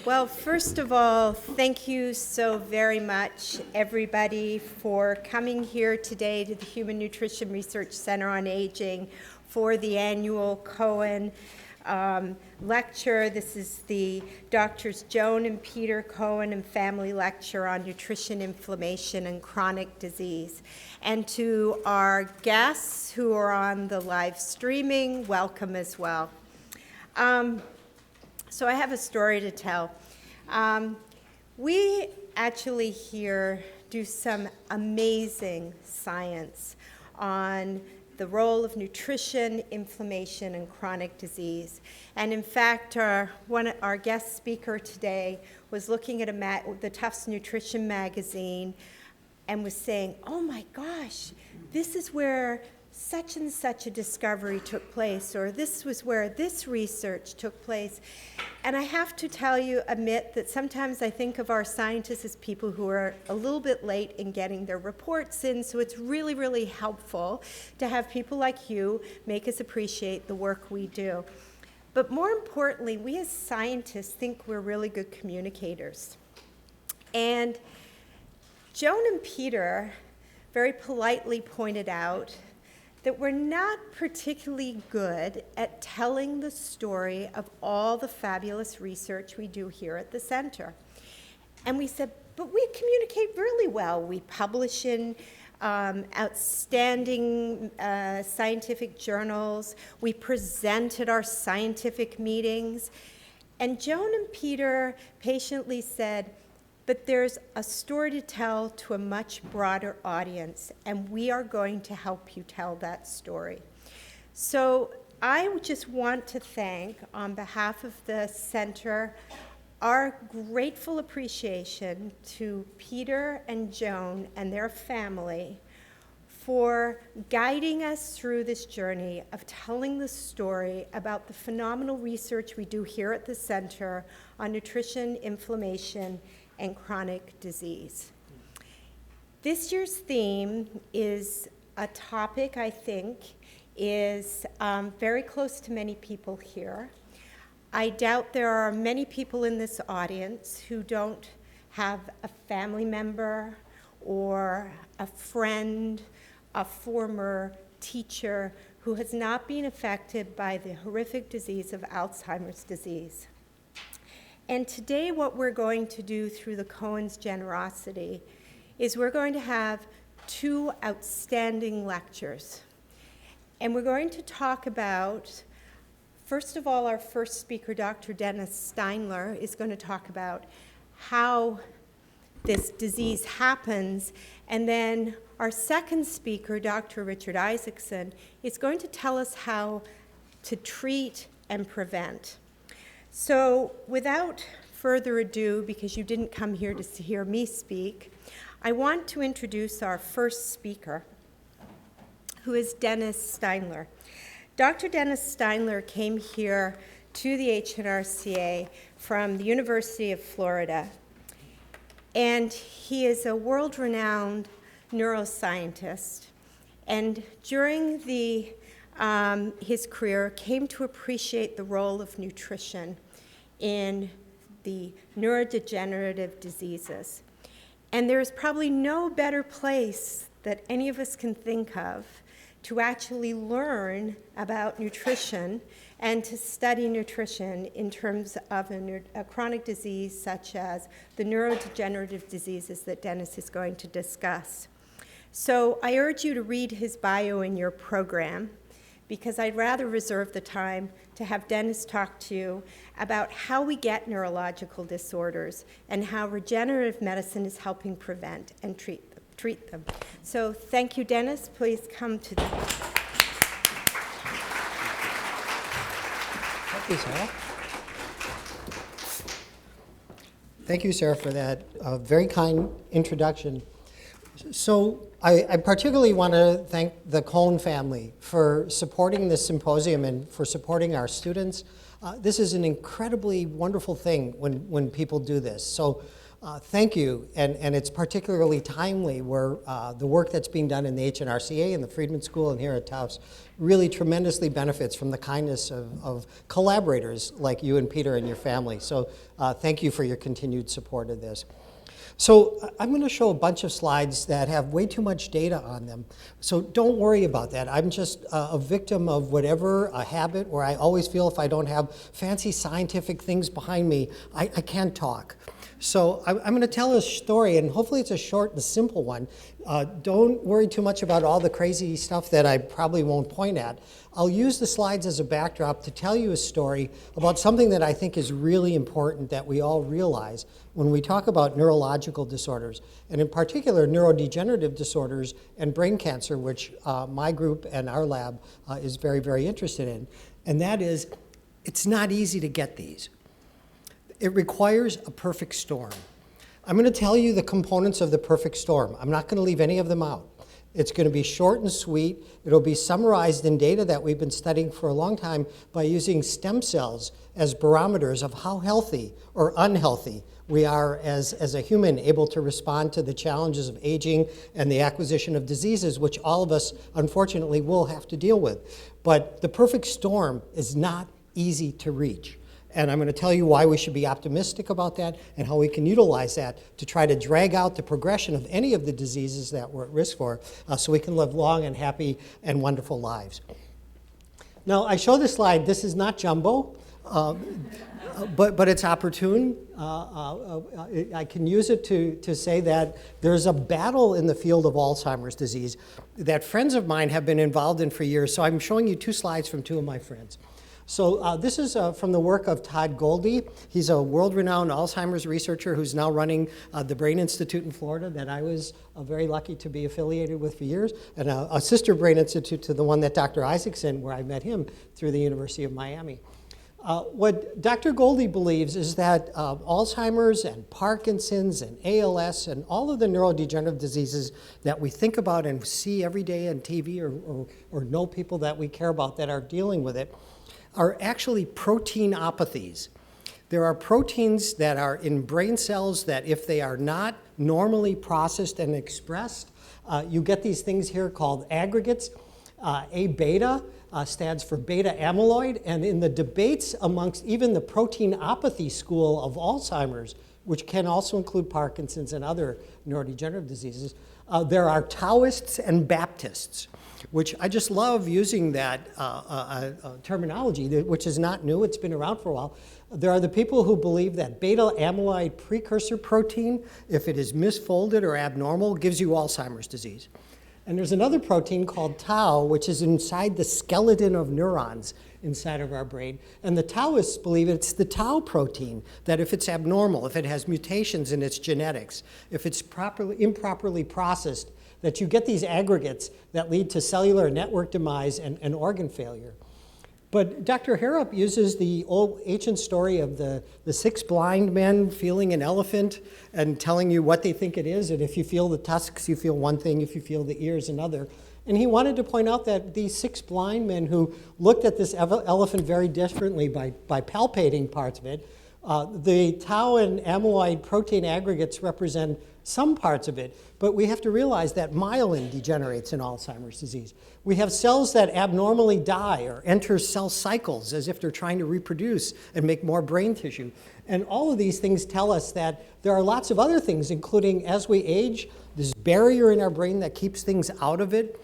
Well, first of all, thank you so very much, everybody, for coming here today to the Human Nutrition Research Center on Aging for the annual Cohen lecture. This is the Doctors Joan and Peter Cohen and Family Lecture on Nutrition, Inflammation, and Chronic Disease. And to our guests who are on the live streaming, welcome as well. So I have a story to tell. We actually here do some amazing science on the role of nutrition, inflammation, and chronic disease. And in fact, our guest speaker today was looking at the Tufts Nutrition magazine and was saying, oh my gosh, this is where such and such a discovery took place, or this was where this research took place. And I have to admit that sometimes I think of our scientists as people who are a little bit late in getting their reports in, so it's really, really helpful to have people like you make us appreciate the work we do. But more importantly, we as scientists think we're really good communicators. And Joan and Peter very politely pointed out that we're not particularly good at telling the story of all the fabulous research we do here at the center. And we said, but we communicate really well. We publish in outstanding scientific journals. We present at our scientific meetings. And Joan and Peter patiently said, but there's a story to tell to a much broader audience, and we are going to help you tell that story. So I just want to thank, on behalf of the center, our grateful appreciation to Peter and Joan and their family for guiding us through this journey of telling the story about the phenomenal research we do here at the center on nutrition, inflammation, and chronic disease. This year's theme is a topic I think is very close to many people here. I doubt there are many people in this audience who don't have a family member or a friend, a former teacher who has not been affected by the horrific disease of Alzheimer's disease. And today what we're going to do through the Cohen's generosity is we're going to have two outstanding lectures. And we're going to talk about, first of all, our first speaker, Dr. Dennis Steinler, is going to talk about how this disease happens. And then our second speaker, Dr. Richard Isaacson, is going to tell us how to treat and prevent. So without further ado, because you didn't come here to hear me speak, I want to introduce our first speaker, who is Dennis Steinler. Dr. Dennis Steinler came here to the HNRCA from the University of Florida, and he is a world-renowned neuroscientist, and during his career came to appreciate the role of nutrition in the neurodegenerative diseases. And there's probably no better place that any of us can think of to actually learn about nutrition and to study nutrition in terms of a chronic disease such as the neurodegenerative diseases that Dennis is going to discuss. So I urge you to read his bio in your program, because I'd rather reserve the time to have Dennis talk to you about how we get neurological disorders and how regenerative medicine is helping prevent and treat them. So thank you, Dennis. Please come to the... Thank you, Sarah. Thank you, Sarah, for that very kind introduction. So I particularly want to thank the Cohen family for supporting this symposium and for supporting our students. This is an incredibly wonderful thing when people do this. So thank you, and it's particularly timely where the work that's being done in the HNRCA and the Friedman School and here at Tufts really tremendously benefits from the kindness of collaborators like you and Peter and your family. So thank you for your continued support of this. So I'm going to show a bunch of slides that have way too much data on them. So don't worry about that. I'm just a victim of whatever, a habit where I always feel if I don't have fancy scientific things behind me, I can't talk. So I'm going to tell a story, and hopefully it's a short and simple one. Don't worry too much about all the crazy stuff that I probably won't point at. I'll use the slides as a backdrop to tell you a story about something that I think is really important that we all realize when we talk about neurological disorders, and in particular neurodegenerative disorders and brain cancer, which my group and our lab is very, very interested in. And that is, it's not easy to get these. It requires a perfect storm. I'm going to tell you the components of the perfect storm. I'm not going to leave any of them out. It's going to be short and sweet. It'll be summarized in data that we've been studying for a long time by using stem cells as barometers of how healthy or unhealthy we are as a human, able to respond to the challenges of aging and the acquisition of diseases, which all of us, unfortunately, will have to deal with. But the perfect storm is not easy to reach. And I'm going to tell you why we should be optimistic about that and how we can utilize that to try to drag out the progression of any of the diseases that we're at risk for so we can live long and happy and wonderful lives. Now, I show this slide. This is not jumbo, but it's opportune. I can use it to say that there's a battle in the field of Alzheimer's disease that friends of mine have been involved in for years. So I'm showing you two slides from two of my friends. So this is from the work of Todd Goldie. He's a world-renowned Alzheimer's researcher who's now running the Brain Institute in Florida that I was very lucky to be affiliated with for years, and a sister brain institute to the one that Dr. Isaacson, where I met him through the University of Miami. What Dr. Goldie believes is that Alzheimer's and Parkinson's and ALS and all of the neurodegenerative diseases that we think about and see every day on TV or know people that we care about that are dealing with it are actually proteinopathies. There are proteins that are in brain cells that if they are not normally processed and expressed, you get these things here called aggregates. A-beta stands for beta amyloid, and in the debates amongst even the proteinopathy school of Alzheimer's, which can also include Parkinson's and other neurodegenerative diseases, there are Taoists and Baptists, which I just love using that terminology, which is not new. It's been around for a while. There are the people who believe that beta amyloid precursor protein, if it is misfolded or abnormal, gives you Alzheimer's disease. And there's another protein called tau, which is inside the skeleton of neurons inside of our brain. And the Taoists believe it's the tau protein, that if it's abnormal, if it has mutations in its genetics, if it's improperly processed, that you get these aggregates that lead to cellular network demise and organ failure. But Dr. Harrop uses the old ancient story of the 6 blind men feeling an elephant and telling you what they think it is. And if you feel the tusks, you feel one thing. If you feel the ears, another. And he wanted to point out that these 6 blind men who looked at this elephant very differently by palpating parts of it, the tau and amyloid protein aggregates represent some parts of it, but we have to realize that myelin degenerates in Alzheimer's disease. We have cells that abnormally die or enter cell cycles as if they're trying to reproduce and make more brain tissue. And all of these things tell us that there are lots of other things, including as we age, this barrier in our brain that keeps things out of it,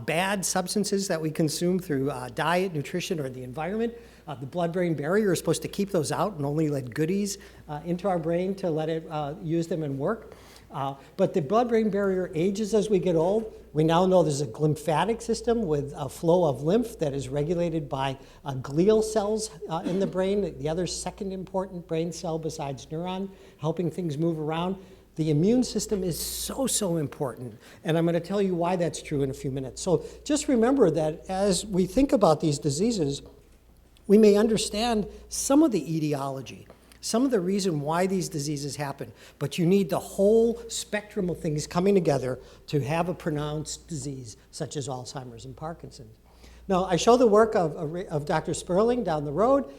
bad substances that we consume through diet, nutrition, or the environment. The blood-brain barrier is supposed to keep those out and only let goodies into our brain to let it use them and work. But the blood-brain barrier ages as we get old. We now know there's a lymphatic system with a flow of lymph that is regulated by glial cells in the brain, the other second important brain cell besides neuron, helping things move around. The immune system is so important, and I'm going to tell you why that's true in a few minutes. So just remember that as we think about these diseases, we may understand some of the etiology, some of the reason why these diseases happen, but you need the whole spectrum of things coming together to have a pronounced disease such as Alzheimer's and Parkinson's. Now, I show the work of Dr. Sperling down the road,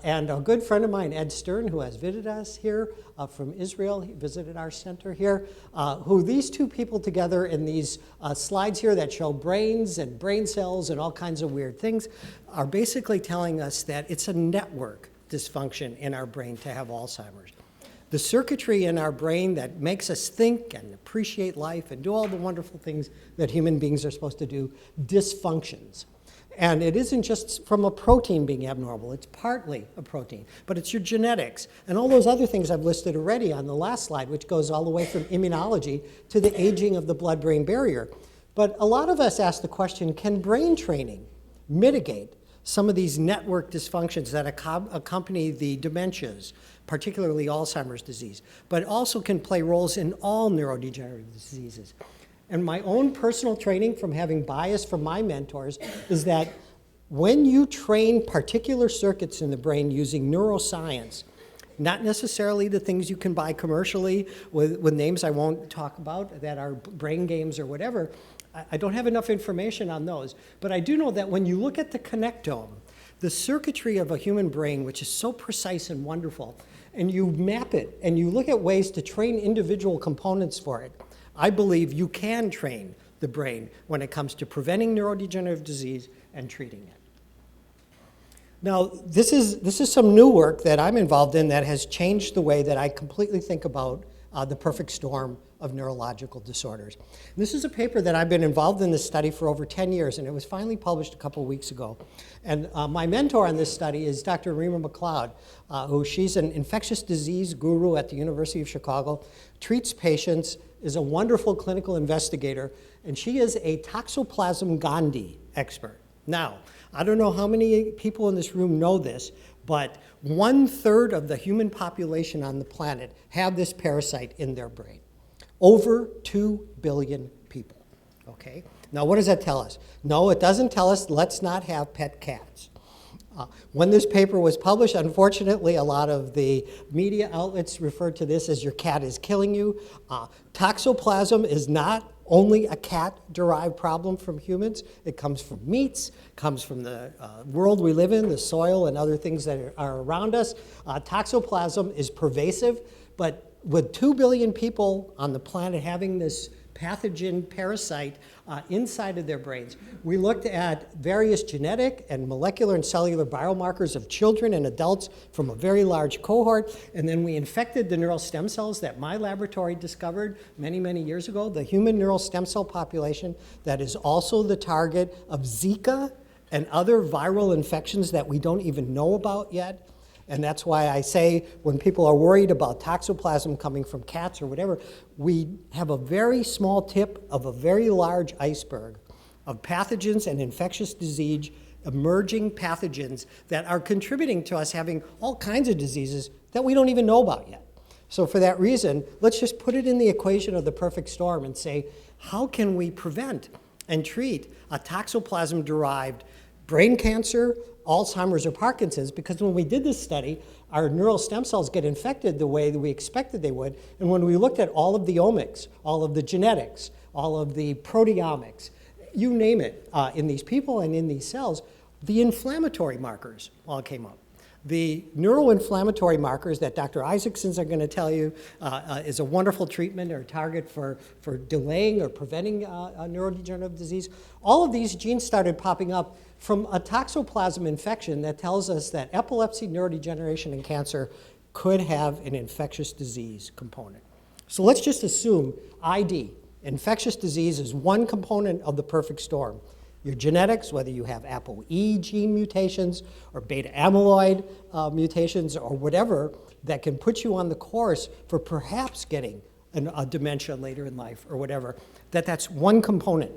and a good friend of mine, Ed Stern, who has visited us here from Israel. He visited our center here, who these two people together in these slides here that show brains and brain cells and all kinds of weird things are basically telling us that it's a network dysfunction in our brain to have Alzheimer's. The circuitry in our brain that makes us think and appreciate life and do all the wonderful things that human beings are supposed to do dysfunctions. And it isn't just from a protein being abnormal, it's partly a protein, but it's your genetics and all those other things I've listed already on the last slide, which goes all the way from immunology to the aging of the blood-brain barrier. But a lot of us ask the question, can brain training mitigate some of these network dysfunctions that accompany the dementias, particularly Alzheimer's disease, but also can play roles in all neurodegenerative diseases? And my own personal training from having bias from my mentors is that when you train particular circuits in the brain using neuroscience, not necessarily the things you can buy commercially with names I won't talk about that are brain games or whatever, I don't have enough information on those. But I do know that when you look at the connectome, the circuitry of a human brain, which is so precise and wonderful, and you map it and you look at ways to train individual components for it, I believe you can train the brain when it comes to preventing neurodegenerative disease and treating it. Now, this is some new work that I'm involved in that has changed the way that I completely think about the perfect storm of neurological disorders. And this is a paper that I've been involved in this study for over 10 years, and it was finally published a couple weeks ago. And my mentor on this study is Dr. Rima McLeod, she's an infectious disease guru at the University of Chicago, treats patients, is a wonderful clinical investigator, and she is a Toxoplasma gondii expert. Now, I don't know how many people in this room know this, but 1/3 of the human population on the planet have this parasite in their brain. Over 2 billion people, okay? Now, what does that tell us? No, it doesn't tell us let's not have pet cats. When this paper was published, unfortunately, a lot of the media outlets referred to this as your cat is killing you. Toxoplasm is not only a cat-derived problem from humans. It comes from meats, comes from the world we live in, the soil and other things that are around us. Toxoplasm is pervasive, but with 2 billion people on the planet having this pathogen parasite inside of their brains, we looked at various genetic and molecular and cellular biomarkers of children and adults from a very large cohort, and then we infected the neural stem cells that my laboratory discovered many, many years ago, the human neural stem cell population that is also the target of Zika and other viral infections that we don't even know about yet. And that's why I say when people are worried about toxoplasm coming from cats or whatever, we have a very small tip of a very large iceberg of pathogens and infectious disease, emerging pathogens that are contributing to us having all kinds of diseases that we don't even know about yet. So for that reason, let's just put it in the equation of the perfect storm and say, how can we prevent and treat a toxoplasm-derived brain cancer, Alzheimer's, or Parkinson's? Because when we did this study, our neural stem cells get infected the way that we expected they would. And when we looked at all of the omics, all of the genetics, all of the proteomics, you name it, in these people and in these cells, the inflammatory markers all came up. The neuroinflammatory markers that Dr. Isaacson's are going to tell you is a wonderful treatment or target for delaying or preventing neurodegenerative disease. All of these genes started popping up from a toxoplasm infection that tells us that epilepsy, neurodegeneration, and cancer could have an infectious disease component. So let's just assume ID, infectious disease, is one component of the perfect storm. Your genetics, whether you have ApoE gene mutations or beta amyloid mutations or whatever, that can put you on the course for perhaps getting a dementia later in life or whatever, that's one component.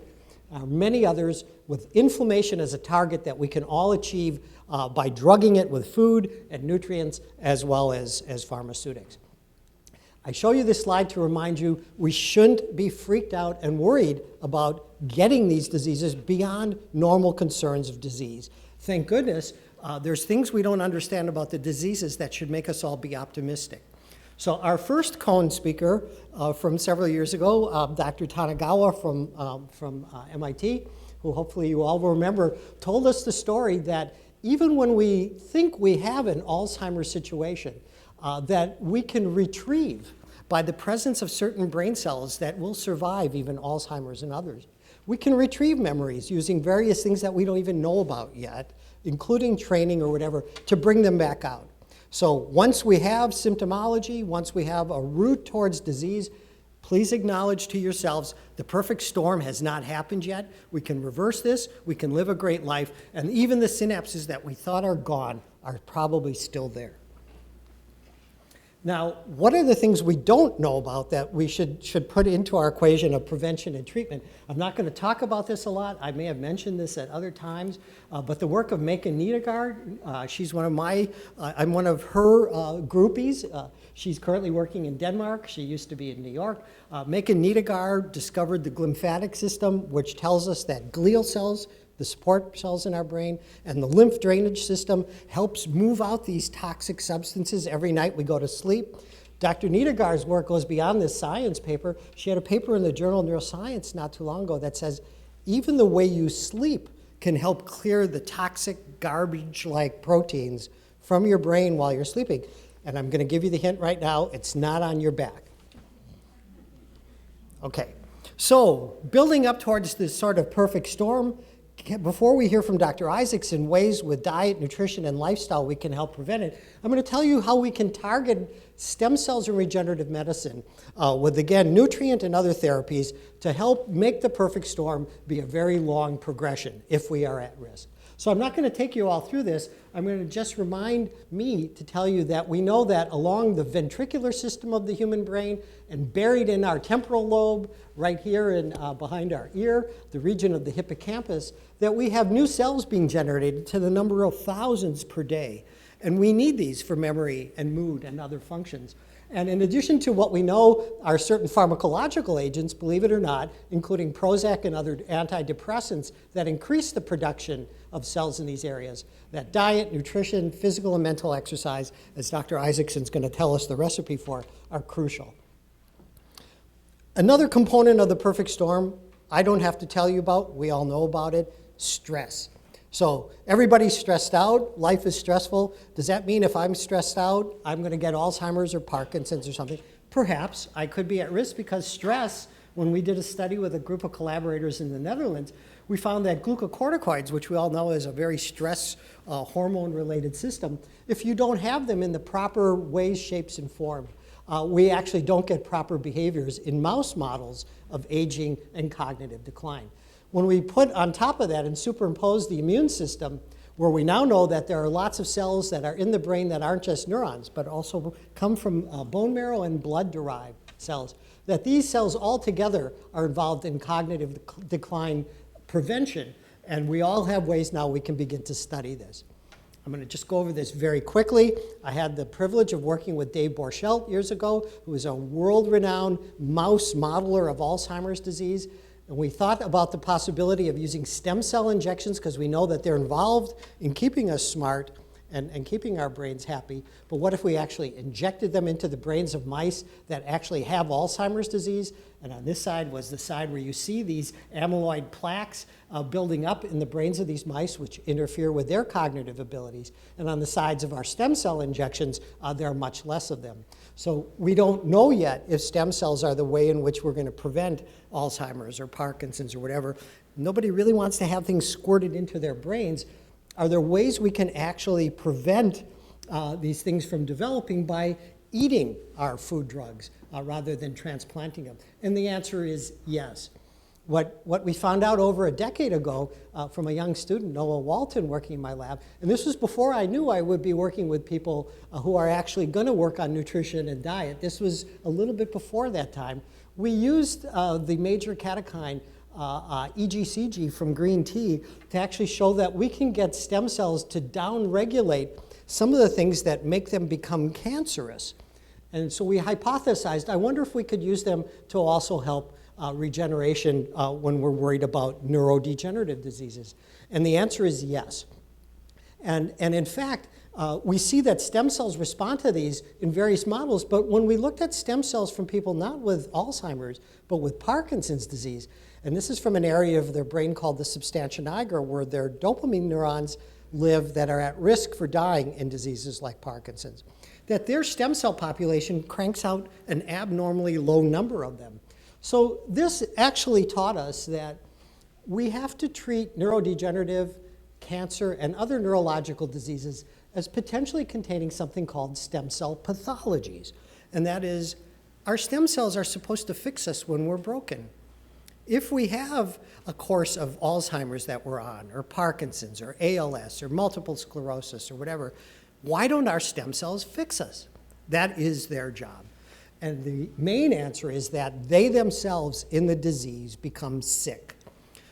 Many others with inflammation as a target that we can all achieve by drugging it with food and nutrients as well as pharmaceutics. I show you this slide to remind you we shouldn't be freaked out and worried about getting these diseases beyond normal concerns of disease. Thank goodness there's things we don't understand about the diseases that should make us all be optimistic. So our first Cone speaker from several years ago, Dr. Tanagawa from MIT, who hopefully you all will remember, told us the story that even when we think we have an Alzheimer's situation, that we can retrieve by the presence of certain brain cells that will survive even Alzheimer's and others. We can retrieve memories using various things that we don't even know about yet, including training or whatever, to bring them back out. So once we have symptomology, once we have a route towards disease, please acknowledge to yourselves the perfect storm has not happened yet. We can reverse this, we can live a great life, and even the synapses that we thought are gone are probably still there. Now, what are the things we don't know about that we should put into our equation of prevention and treatment? I'm not going to talk about this a lot. I may have mentioned this at other times, but the work of Maike Nedergaard, she's one of my, I'm one of her groupies. She's currently working in Denmark. She used to be in New York. Maike Nedergaard discovered the glymphatic system, which tells us that glial cells, the support cells in our brain, and the lymph drainage system helps move out these toxic substances every night we go to sleep. Dr. Nedergaard's work goes beyond this science paper. She had a paper in the Journal of Neuroscience not too long ago that says even the way you sleep can help clear the toxic garbage-like proteins from your brain while you're sleeping. And I'm going to give you the hint right now, it's not on your back. Okay, so building up towards this sort of perfect storm, before we hear from Dr. Isaacson, ways with diet, nutrition, and lifestyle we can help prevent it, I'm going to tell you how we can target stem cells and regenerative medicine with, again, nutrient and other therapies to help make the perfect storm be a very long progression if we are at risk. So I'm not going to take you all through this. I'm going to just remind me to tell you that we know that along the ventricular system of the human brain and buried in our temporal lobe, right here and behind our ear, the region of the hippocampus, that we have new cells being generated to the number of thousands per day. And we need these for memory and mood and other functions. And in addition to what we know are certain pharmacological agents, believe it or not, including Prozac and other antidepressants that increase the production of cells in these areas, that diet, nutrition, physical and mental exercise, as Dr. Isaacson's going to tell us the recipe for, are crucial. Another component of the perfect storm I don't have to tell you about, we all know about it, stress. So everybody's stressed out, life is stressful. Does that mean if I'm stressed out, I'm going to get Alzheimer's or Parkinson's or something? Perhaps I could be at risk because stress, when we did a study with a group of collaborators in the Netherlands, we found that glucocorticoids, which we all know is a very stress hormone-related system, if you don't have them in the proper ways, shapes, and form, we actually don't get proper behaviors in mouse models of aging and cognitive decline. When we put on top of that and superimpose the immune system, where we now know that there are lots of cells that are in the brain that aren't just neurons, but also come from bone marrow and blood-derived cells, that these cells all together are involved in cognitive decline prevention, and we all have ways now we can begin to study this. I'm going to just go over this very quickly. I had the privilege of working with Dave Borchelt years ago, who is a world-renowned mouse modeler of Alzheimer's disease. And we thought about the possibility of using stem cell injections because we know that they're involved in keeping us smart and keeping our brains happy. But what if we actually injected them into the brains of mice that actually have Alzheimer's disease? And on this side was the side where you see these amyloid plaques building up in the brains of these mice, which interfere with their cognitive abilities. And on the sides of our stem cell injections, there are much less of them. So we don't know yet if stem cells are the way in which we're going to prevent Alzheimer's or Parkinson's or whatever. Nobody really wants to have things squirted into their brains. Are there ways we can actually prevent these things from developing by eating our food drugs rather than transplanting them? And the answer is yes. What we found out over a decade ago from a young student, Noah Walton, working in my lab, and this was before I knew I would be working with people who are actually going to work on nutrition and diet. This was a little bit before that time. We used the major catechine EGCG from green tea to actually show that we can get stem cells to downregulate some of the things that make them become cancerous. And so we hypothesized, I wonder if we could use them to also help regeneration when we're worried about neurodegenerative diseases. And the answer is yes. And in fact, We see that stem cells respond to these in various models, but when we looked at stem cells from people not with Alzheimer's, but with Parkinson's disease, and this is from an area of their brain called the substantia nigra, where their dopamine neurons live that are at risk for dying in diseases like Parkinson's, that their stem cell population cranks out an abnormally low number of them. So this actually taught us that we have to treat neurodegenerative, cancer, and other neurological diseases as potentially containing something called stem cell pathologies. And that is, our stem cells are supposed to fix us when we're broken. If we have a course of Alzheimer's that we're on, or Parkinson's, or ALS, or multiple sclerosis, or whatever, why don't our stem cells fix us? That is their job. And the main answer is that they themselves in the disease become sick.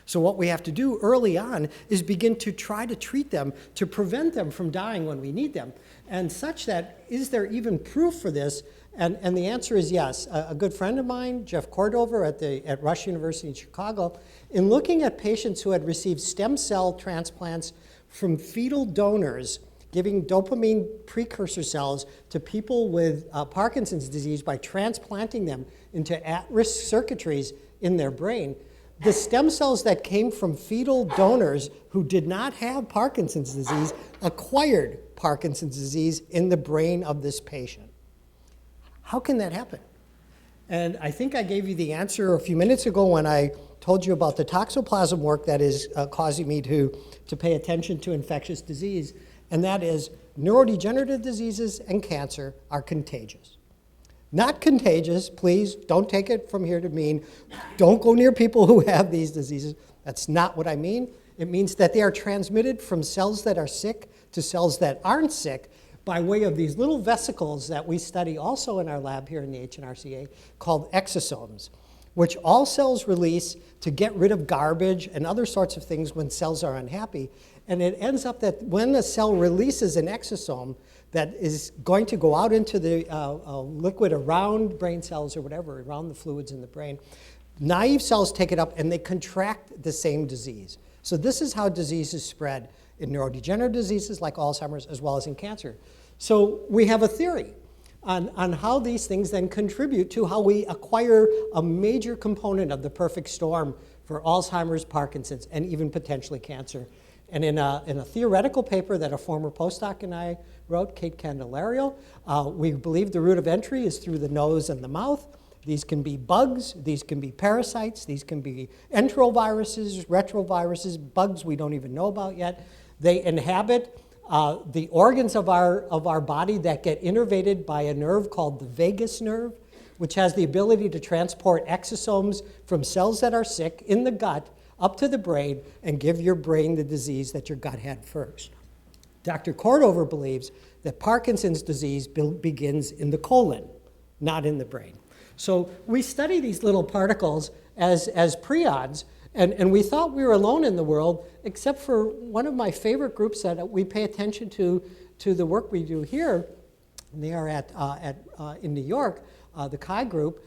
So what we have to do early on is begin to try to treat them to prevent them from dying when we need them. And such that, is there even proof for this? And the answer is yes. A good friend of mine, Jeff Cordover at Rush University in Chicago, in looking at patients who had received stem cell transplants from fetal donors, giving dopamine precursor cells to people with Parkinson's disease by transplanting them into at-risk circuitries in their brain, the stem cells that came from fetal donors who did not have Parkinson's disease acquired Parkinson's disease in the brain of this patient. How can that happen? And I think I gave you the answer a few minutes ago when I told you about the toxoplasm work that is causing me to pay attention to infectious disease, and that is neurodegenerative diseases and cancer are contagious. Not contagious, please, don't take it from here to mean don't go near people who have these diseases. That's not what I mean. It means that they are transmitted from cells that are sick to cells that aren't sick by way of these little vesicles that we study also in our lab here in the HNRCA called exosomes, which all cells release to get rid of garbage and other sorts of things when cells are unhappy. And it ends up that when a cell releases an exosome that is going to go out into the liquid around brain cells or whatever, around the fluids in the brain, naive cells take it up and they contract the same disease. So this is how diseases spread in neurodegenerative diseases like Alzheimer's as well as in cancer. So we have a theory on how these things then contribute to how we acquire a major component of the perfect storm for Alzheimer's, Parkinson's, and even potentially cancer. And in a theoretical paper that a former postdoc and I wrote, Kate Candelario, we believe the route of entry is through the nose and the mouth. These can be bugs, these can be parasites, these can be enteroviruses, retroviruses, bugs we don't even know about yet. They inhabit the organs of our body that get innervated by a nerve called the vagus nerve, which has the ability to transport exosomes from cells that are sick in the gut up to the brain and give your brain the disease that your gut had first. Dr. Cordover believes that Parkinson's disease begins in the colon, not in the brain. So we study these little particles as prions, and we thought we were alone in the world, except for one of my favorite groups that we pay attention to the work we do here. And they are in New York, the Chi group,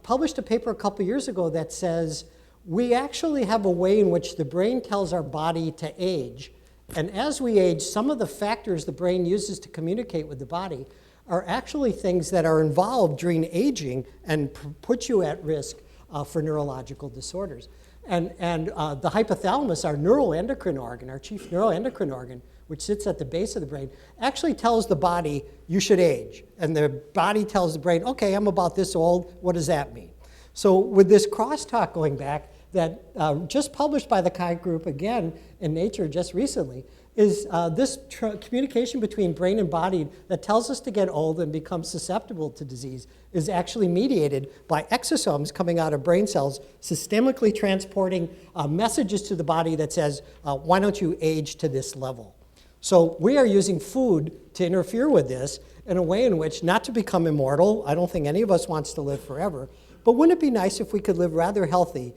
published a paper a couple years ago that says, we actually have a way in which the brain tells our body to age. And as we age, some of the factors the brain uses to communicate with the body are actually things that are involved during aging and put you at risk for neurological disorders. And the hypothalamus, our neuroendocrine organ, our chief neuroendocrine organ, which sits at the base of the brain, actually tells the body, you should age. And the body tells the brain, okay, I'm about this old, what does that mean? So with this crosstalk going back, that just published by the Chi group again in Nature just recently, is this communication between brain and body that tells us to get old and become susceptible to disease is actually mediated by exosomes coming out of brain cells, systemically transporting messages to the body that says, why don't you age to this level? So we are using food to interfere with this in a way in which, not to become immortal, I don't think any of us wants to live forever, but wouldn't it be nice if we could live rather healthy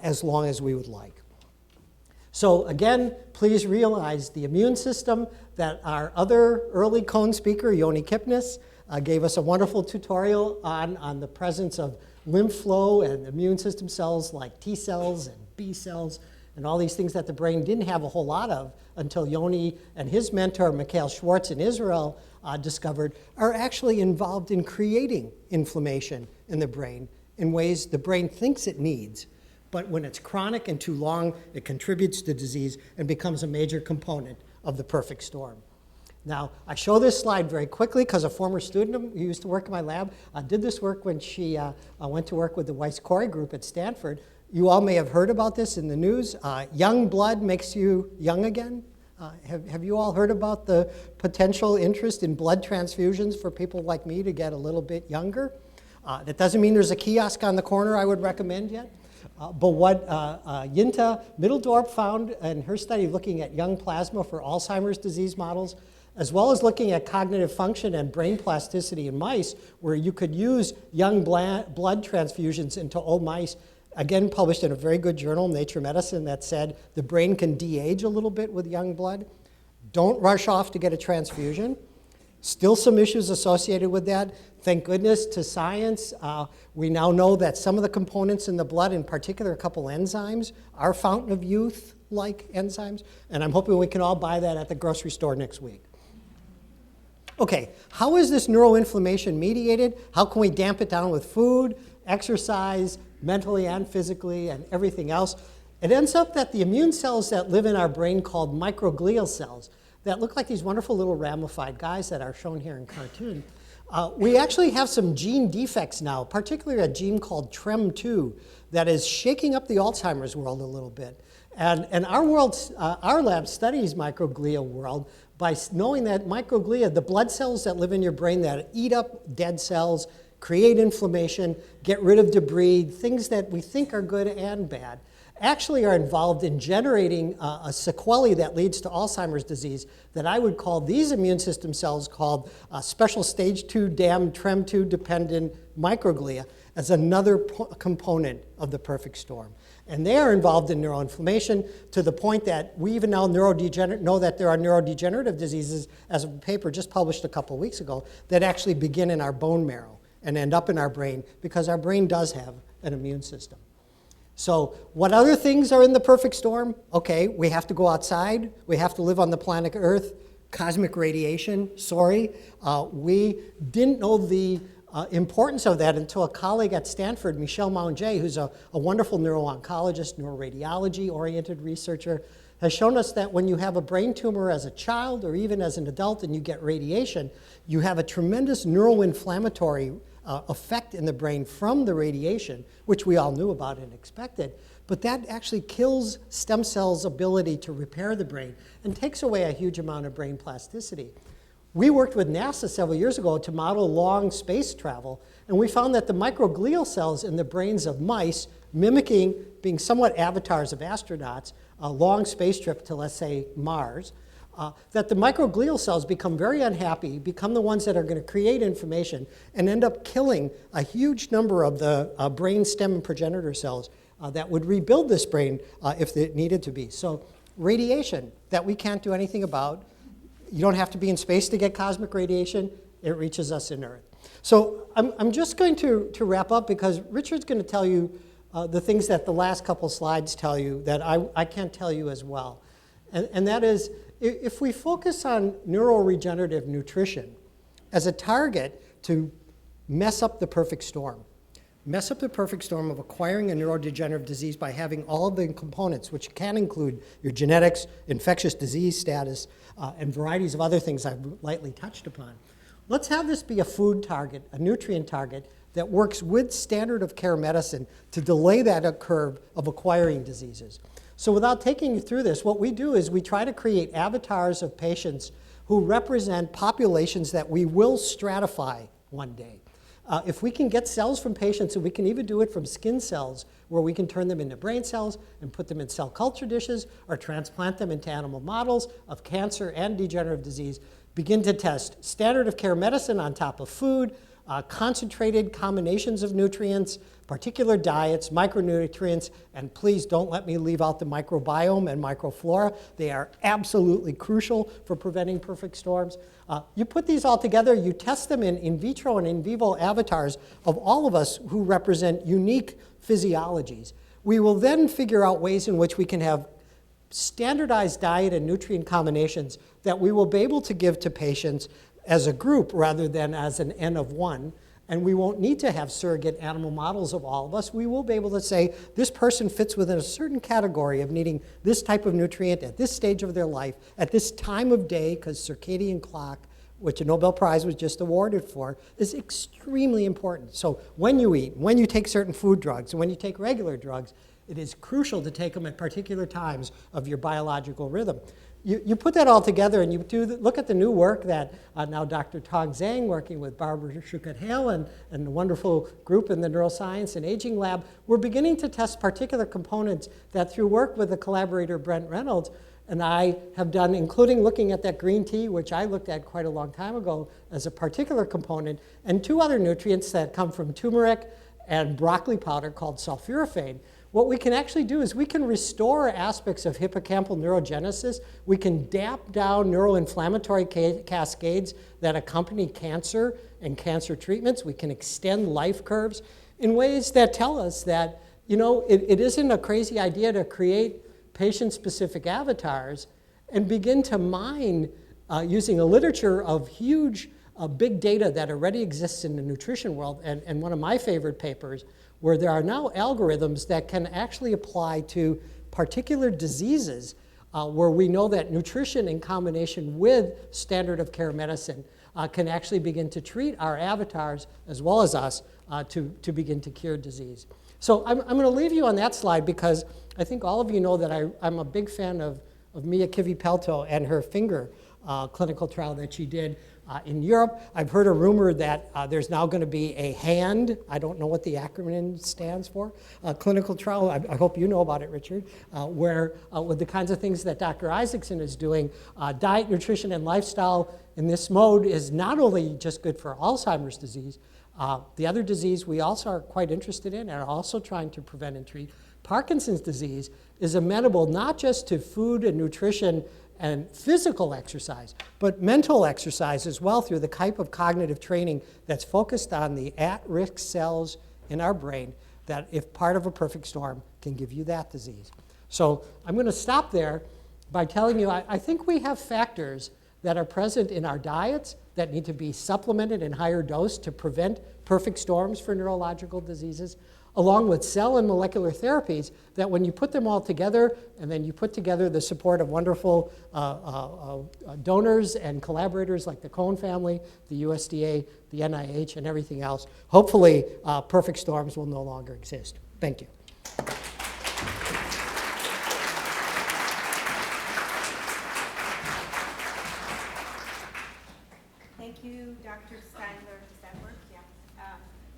as long as we would like? So again, please realize the immune system that our other early Cone speaker, Yoni Kipnis, gave us a wonderful tutorial on the presence of lymph flow and immune system cells like T cells and B cells and all these things that the brain didn't have a whole lot of until Yoni and his mentor, Mikhail Schwartz in Israel, discovered, are actually involved in creating inflammation in the brain in ways the brain thinks it needs. But when it's chronic and too long, it contributes to disease and becomes a major component of the perfect storm. Now, I show this slide very quickly because a former student who used to work in my lab did this work when she went to work with the Weiss-Corey group at Stanford. You all may have heard about this in the news. Young blood makes you young again. Have you all heard about the potential interest in blood transfusions for people like me to get a little bit younger? That doesn't mean there's a kiosk on the corner I would recommend yet. But what Jinte Middeldorp found in her study looking at young plasma for Alzheimer's disease models, as well as looking at cognitive function and brain plasticity in mice, where you could use young blood transfusions into old mice, again published in a very good journal, Nature Medicine, that said the brain can de-age a little bit with young blood. Don't rush off to get a transfusion. Still some issues associated with that. Thank goodness to science. We now know that some of the components in the blood, in particular a couple enzymes, are fountain of youth-like enzymes, and I'm hoping we can all buy that at the grocery store next week. Okay, how is this neuroinflammation mediated? How can we damp it down with food, exercise, mentally and physically, and everything else? It ends up that the immune cells that live in our brain called microglial cells, that look like these wonderful little ramified guys that are shown here in cartoon, we actually have some gene defects now, particularly a gene called TREM2 that is shaking up the Alzheimer's world a little bit. And our lab studies microglial world by knowing that microglia, the blood cells that live in your brain that eat up dead cells, create inflammation, get rid of debris, things that we think are good and bad, actually are involved in generating a sequelae that leads to Alzheimer's disease that I would call these immune system cells called special stage 2 DAM TREM2 dependent microglia as another component of the perfect storm. And they are involved in neuroinflammation to the point that we even now know that there are neurodegenerative diseases, as a paper just published a couple weeks ago, that actually begin in our bone marrow and end up in our brain because our brain does have an immune system. So what other things are in the perfect storm? Okay, we have to go outside. We have to live on the planet Earth. Cosmic radiation, sorry. We didn't know the importance of that until a colleague at Stanford, Michel Maungé, who's a wonderful neuro-oncologist, neuroradiology-oriented researcher, has shown us that when you have a brain tumor as a child or even as an adult and you get radiation, you have a tremendous neuroinflammatory effect in the brain from the radiation, which we all knew about and expected. But that actually kills stem cells' ability to repair the brain and takes away a huge amount of brain plasticity. We worked with NASA several years ago to model long space travel, and we found that the microglial cells in the brains of mice, mimicking being somewhat avatars of astronauts, a long space trip to, let's say, Mars, that the microglial cells become very unhappy, become the ones that are going to create inflammation, and end up killing a huge number of the brain stem and progenitor cells that would rebuild this brain if it needed to be. So radiation that we can't do anything about. You don't have to be in space to get cosmic radiation. It reaches us in Earth. So I'm just going to wrap up because Richard's going to tell you the things that the last couple slides tell you that I can't tell you as well. And that is, if we focus on neuroregenerative nutrition as a target to mess up the perfect storm of acquiring a neurodegenerative disease by having all of the components, which can include your genetics, infectious disease status, and varieties of other things I've lightly touched upon. Let's have this be a food target, a nutrient target that works with standard of care medicine to delay that curve of acquiring diseases. So without taking you through this, what we do is we try to create avatars of patients who represent populations that we will stratify one day. If we can get cells from patients, and we can even do it from skin cells, where we can turn them into brain cells and put them in cell culture dishes or transplant them into animal models of cancer and degenerative disease, begin to test standard of care medicine on top of food, concentrated combinations of nutrients, particular diets, micronutrients, and please don't let me leave out the microbiome and microflora. They are absolutely crucial for preventing perfect storms. You put these all together, you test them in vitro and in vivo avatars of all of us who represent unique physiologies. We will then figure out ways in which we can have standardized diet and nutrient combinations that we will be able to give to patients as a group rather than as an N of one. And we won't need to have surrogate animal models of all of us. We will be able to say this person fits within a certain category of needing this type of nutrient at this stage of their life, at this time of day, because circadian clock, which a Nobel Prize was just awarded for, is extremely important. So when you eat, when you take certain food drugs, and when you take regular drugs, it is crucial to take them at particular times of your biological rhythm. You put that all together and you look at the new work that now Dr. Tong Zhang, working with Barbara Schuchat-Hale and the wonderful group in the Neuroscience and Aging Lab, we're beginning to test particular components that through work with the collaborator Brent Reynolds and I have done, including looking at that green tea, which I looked at quite a long time ago as a particular component, and 2 other nutrients that come from turmeric and broccoli powder called sulforaphane. What we can actually do is we can restore aspects of hippocampal neurogenesis. We can damp down neuroinflammatory cascades that accompany cancer and cancer treatments. We can extend life curves in ways that tell us that, you know, it isn't a crazy idea to create patient-specific avatars and begin to mine using a literature of huge big data that already exists in the nutrition world. And one of my favorite papers where there are now algorithms that can actually apply to particular diseases where we know that nutrition in combination with standard of care medicine can actually begin to treat our avatars as well as us to begin to cure disease. So I'm going to leave you on that slide because I think all of you know that I'm a big fan of Mia Kivipelto and her finger clinical trial that she did in Europe. I've heard a rumor that there's now going to be a HAND, I don't know what the acronym stands for, clinical trial, I hope you know about it, Richard, where with the kinds of things that Dr. Isaacson is doing, diet, nutrition, and lifestyle in this mode is not only just good for Alzheimer's disease, the other disease we also are quite interested in and are also trying to prevent and treat, Parkinson's disease, is amenable not just to food and nutrition and physical exercise, but mental exercise as well through the type of cognitive training that's focused on the at-risk cells in our brain that, if part of a perfect storm, can give you that disease. So I'm going to stop there by telling you I think we have factors that are present in our diets that need to be supplemented in higher dose to prevent perfect storms for neurological diseases, along with cell and molecular therapies that when you put them all together and then you put together the support of wonderful donors and collaborators like the Cohen family, the USDA, the NIH, and everything else, hopefully perfect storms will no longer exist. Thank you. Thank you, Dr. Steinler. Does that work? Yeah.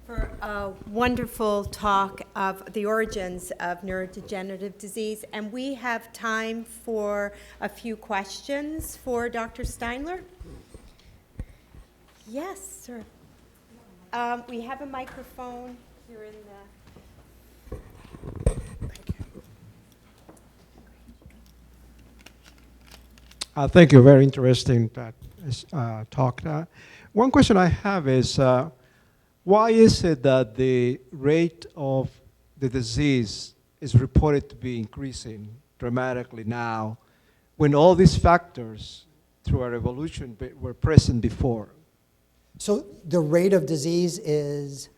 For a wonderful talk of the origins of neurodegenerative disease. And we have time for a few questions for Dr. Steinler. Yes, sir. We have a microphone here in the... Thank you. Very interesting talk. One question I have is, why is it that the rate of the disease is reported to be increasing dramatically now when all these factors through our evolution were present before? So the rate of disease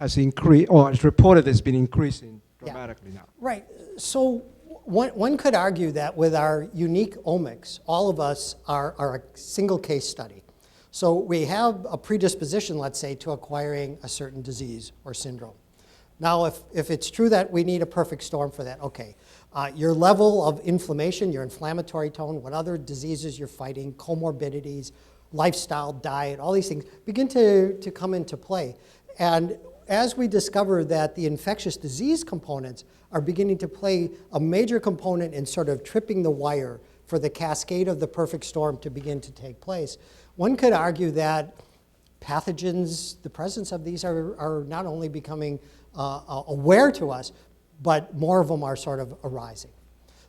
has increased, or it's reported has been increasing dramatically now. Right. So one could argue that with our unique omics, all of us are a single case study. So we have a predisposition, let's say, to acquiring a certain disease or syndrome. Now, if it's true that we need a perfect storm for that, okay. Your level of inflammation, your inflammatory tone, what other diseases you're fighting, comorbidities, lifestyle, diet, all these things begin to come into play. And as we discover that the infectious disease components are beginning to play a major component in sort of tripping the wire for the cascade of the perfect storm to begin to take place, one could argue that pathogens, the presence of these are not only becoming aware to us, but more of them are sort of arising.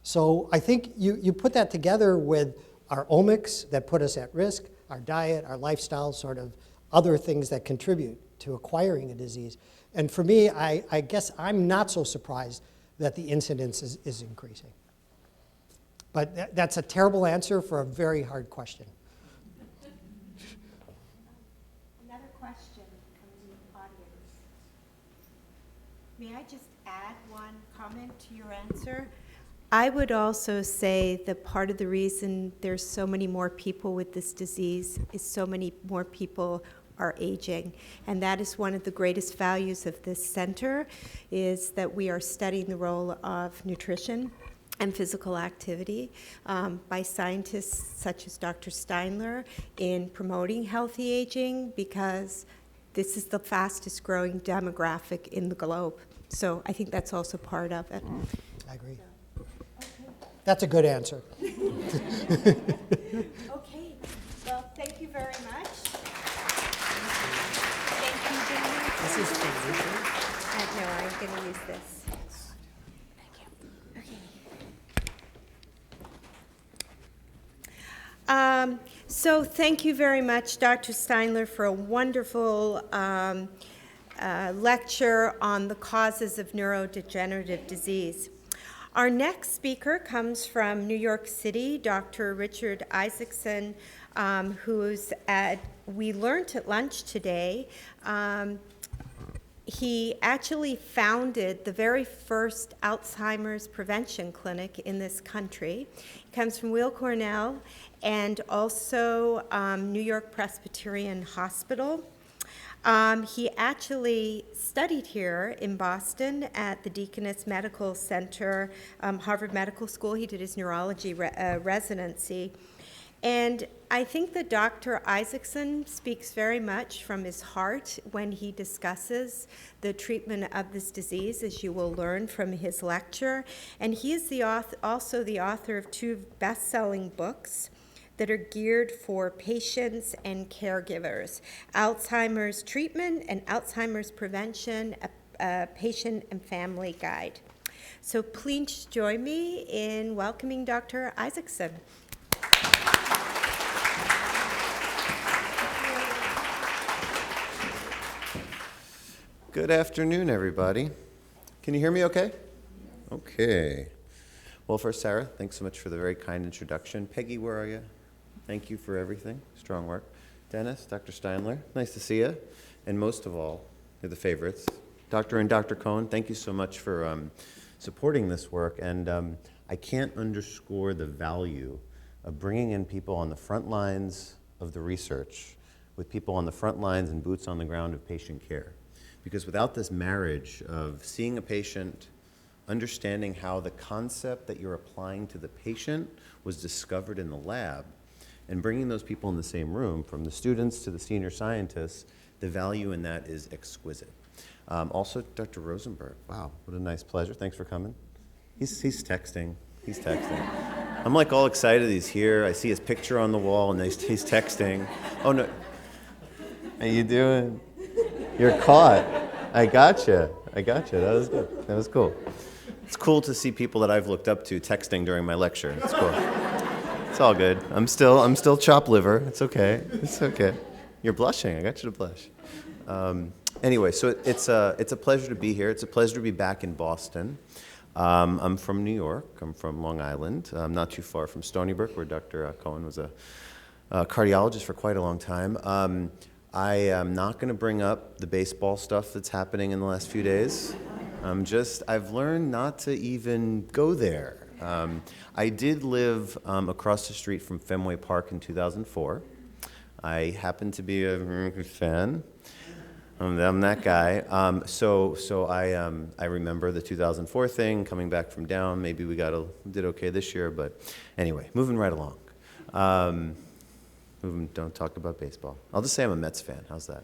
So I think you put that together with our omics that put us at risk, our diet, our lifestyle, sort of other things that contribute to acquiring a disease. And for me, I guess I'm not so surprised that the incidence is increasing. But that's a terrible answer for a very hard question. Another question from the audience. May I just add one comment to your answer? I would also say that part of the reason there's so many more people with this disease is so many more people are aging. And that is one of the greatest values of this center, is that we are studying the role of nutrition and physical activity by scientists such as Dr. Steinler in promoting healthy aging, because this is the fastest growing demographic in the globe. So I think that's also part of it. I agree. That's a good answer. Okay, well, thank you very much. Thank you, gentlemen. This is for you. No, I'm going to use this. Thank you. Okay. So thank you very much, Dr. Steinler, for a wonderful lecture on the causes of neurodegenerative disease. Our next speaker comes from New York City, Dr. Richard Isaacson, we learned at lunch today, he actually founded the very first Alzheimer's prevention clinic in this country. He comes from Weill Cornell and also New York Presbyterian Hospital. He actually studied here in Boston at the Deaconess Medical Center, Harvard Medical School. He did his neurology residency. And I think that Dr. Isaacson speaks very much from his heart when he discusses the treatment of this disease, as you will learn from his lecture. And he is also the author of 2 best-selling books that are geared for patients and caregivers: Alzheimer's Treatment and Alzheimer's Prevention, a Patient and Family Guide. So please join me in welcoming Dr. Isaacson. Good afternoon, everybody. Can you hear me okay? Okay. Well, first, Sarah, thanks so much for the very kind introduction. Peggy, where are you? Thank you for everything. Strong work. Dennis, Dr. Steinler, nice to see you. And most of all, you're the favorites. Dr. and Dr. Cohen, thank you so much for supporting this work. And I can't underscore the value of bringing in people on the front lines of the research with people on the front lines and boots on the ground of patient care. Because without this marriage of seeing a patient, understanding how the concept that you're applying to the patient was discovered in the lab, and bringing those people in the same room, from the students to the senior scientists, the value in that is exquisite. Also, Dr. Rosenberg, wow, what a nice pleasure. Thanks for coming. He's texting. He's texting. I'm like all excited he's here. I see his picture on the wall, and he's texting. Oh, no. How you doing? You're caught. I gotcha. That was good. That was cool. It's cool to see people that I've looked up to texting during my lecture. It's cool. It's all good. I'm still chopped liver. It's okay. It's okay. You're blushing. I got you to blush. Anyway, so it's a pleasure to be here. It's a pleasure to be back in Boston. I'm from New York. I'm from Long Island. I'm not too far from Stony Brook, where Dr. Cohen was a cardiologist for quite a long time. I am not going to bring up the baseball stuff that's happening in the last few days. I've learned not to even go there. I did live across the street from Fenway Park in 2004. I happen to be a fan. I'm that guy. So I remember the 2004 thing, coming back from down. Maybe we did okay this year, but anyway, moving right along. Don't talk about baseball. I'll just say I'm a Mets fan. How's that?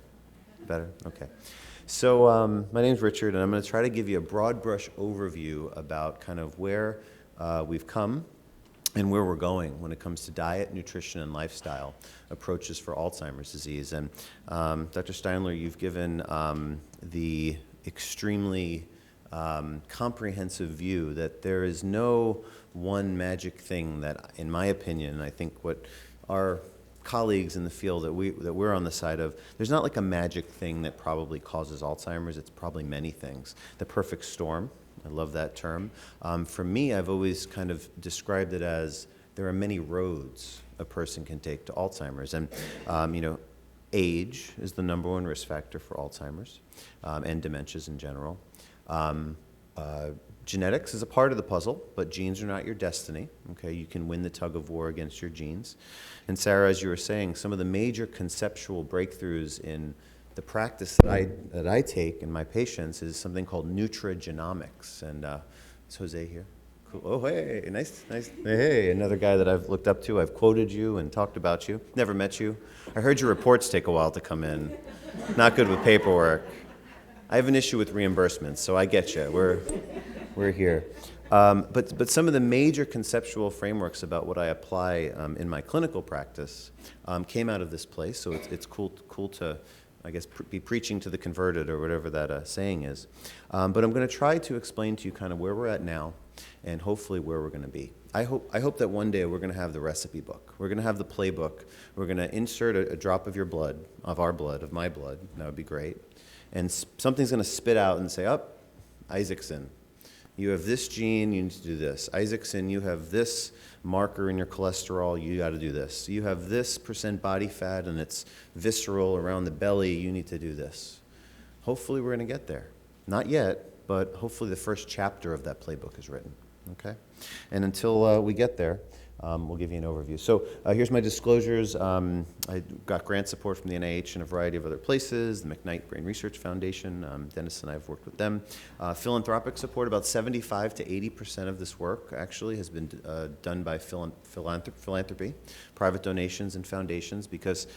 Better? Okay. So my name's Richard, and I'm going to try to give you a broad brush overview about kind of where we've come and where we're going when it comes to diet, nutrition, and lifestyle approaches for Alzheimer's disease. And Dr. Steinler, you've given the extremely comprehensive view that there is no one magic thing that, in my opinion, and I think what our colleagues in the field that we're on the side of, there's not like a magic thing that probably causes Alzheimer's. It's probably many things. The perfect storm, I love that term. For me, I've always kind of described it as there are many roads a person can take to Alzheimer's. And, age is the number one risk factor for Alzheimer's and dementias in general. Genetics is a part of the puzzle, but genes are not your destiny. Okay, you can win the tug of war against your genes. And Sarah, as you were saying, some of the major conceptual breakthroughs in the practice that I take in my patients is something called nutrigenomics. And is Jose here? Cool. Oh, hey, nice. Hey, another guy that I've looked up to. I've quoted you and talked about you. Never met you. I heard your reports take a while to come in. Not good with paperwork. I have an issue with reimbursements, so I get you. We're here. But some of the major conceptual frameworks about what I apply in my clinical practice came out of this place, so it's cool to, I guess, be preaching to the converted or whatever that saying is. But I'm going to try to explain to you kind of where we're at now and hopefully where we're going to be. I hope that one day we're going to have the recipe book. We're going to have the playbook. We're going to insert a drop of your blood, of our blood, of my blood. That would be great. And something's going to spit out and say, oh, Isaacson, you have this gene, you need to do this. Isaacson, you have this marker in your cholesterol, you got to do this. You have this % body fat and it's visceral around the belly, you need to do this. Hopefully we're going to get there. Not yet, but hopefully the first chapter of that playbook is written, okay? And until we get there, we'll give you an overview. So here's my disclosures. I got grant support from the NIH and a variety of other places, the McKnight Brain Research Foundation. Dennis and I have worked with them. Philanthropic support, about 75 to 80% of this work actually has been done by philanthropy, private donations and foundations, because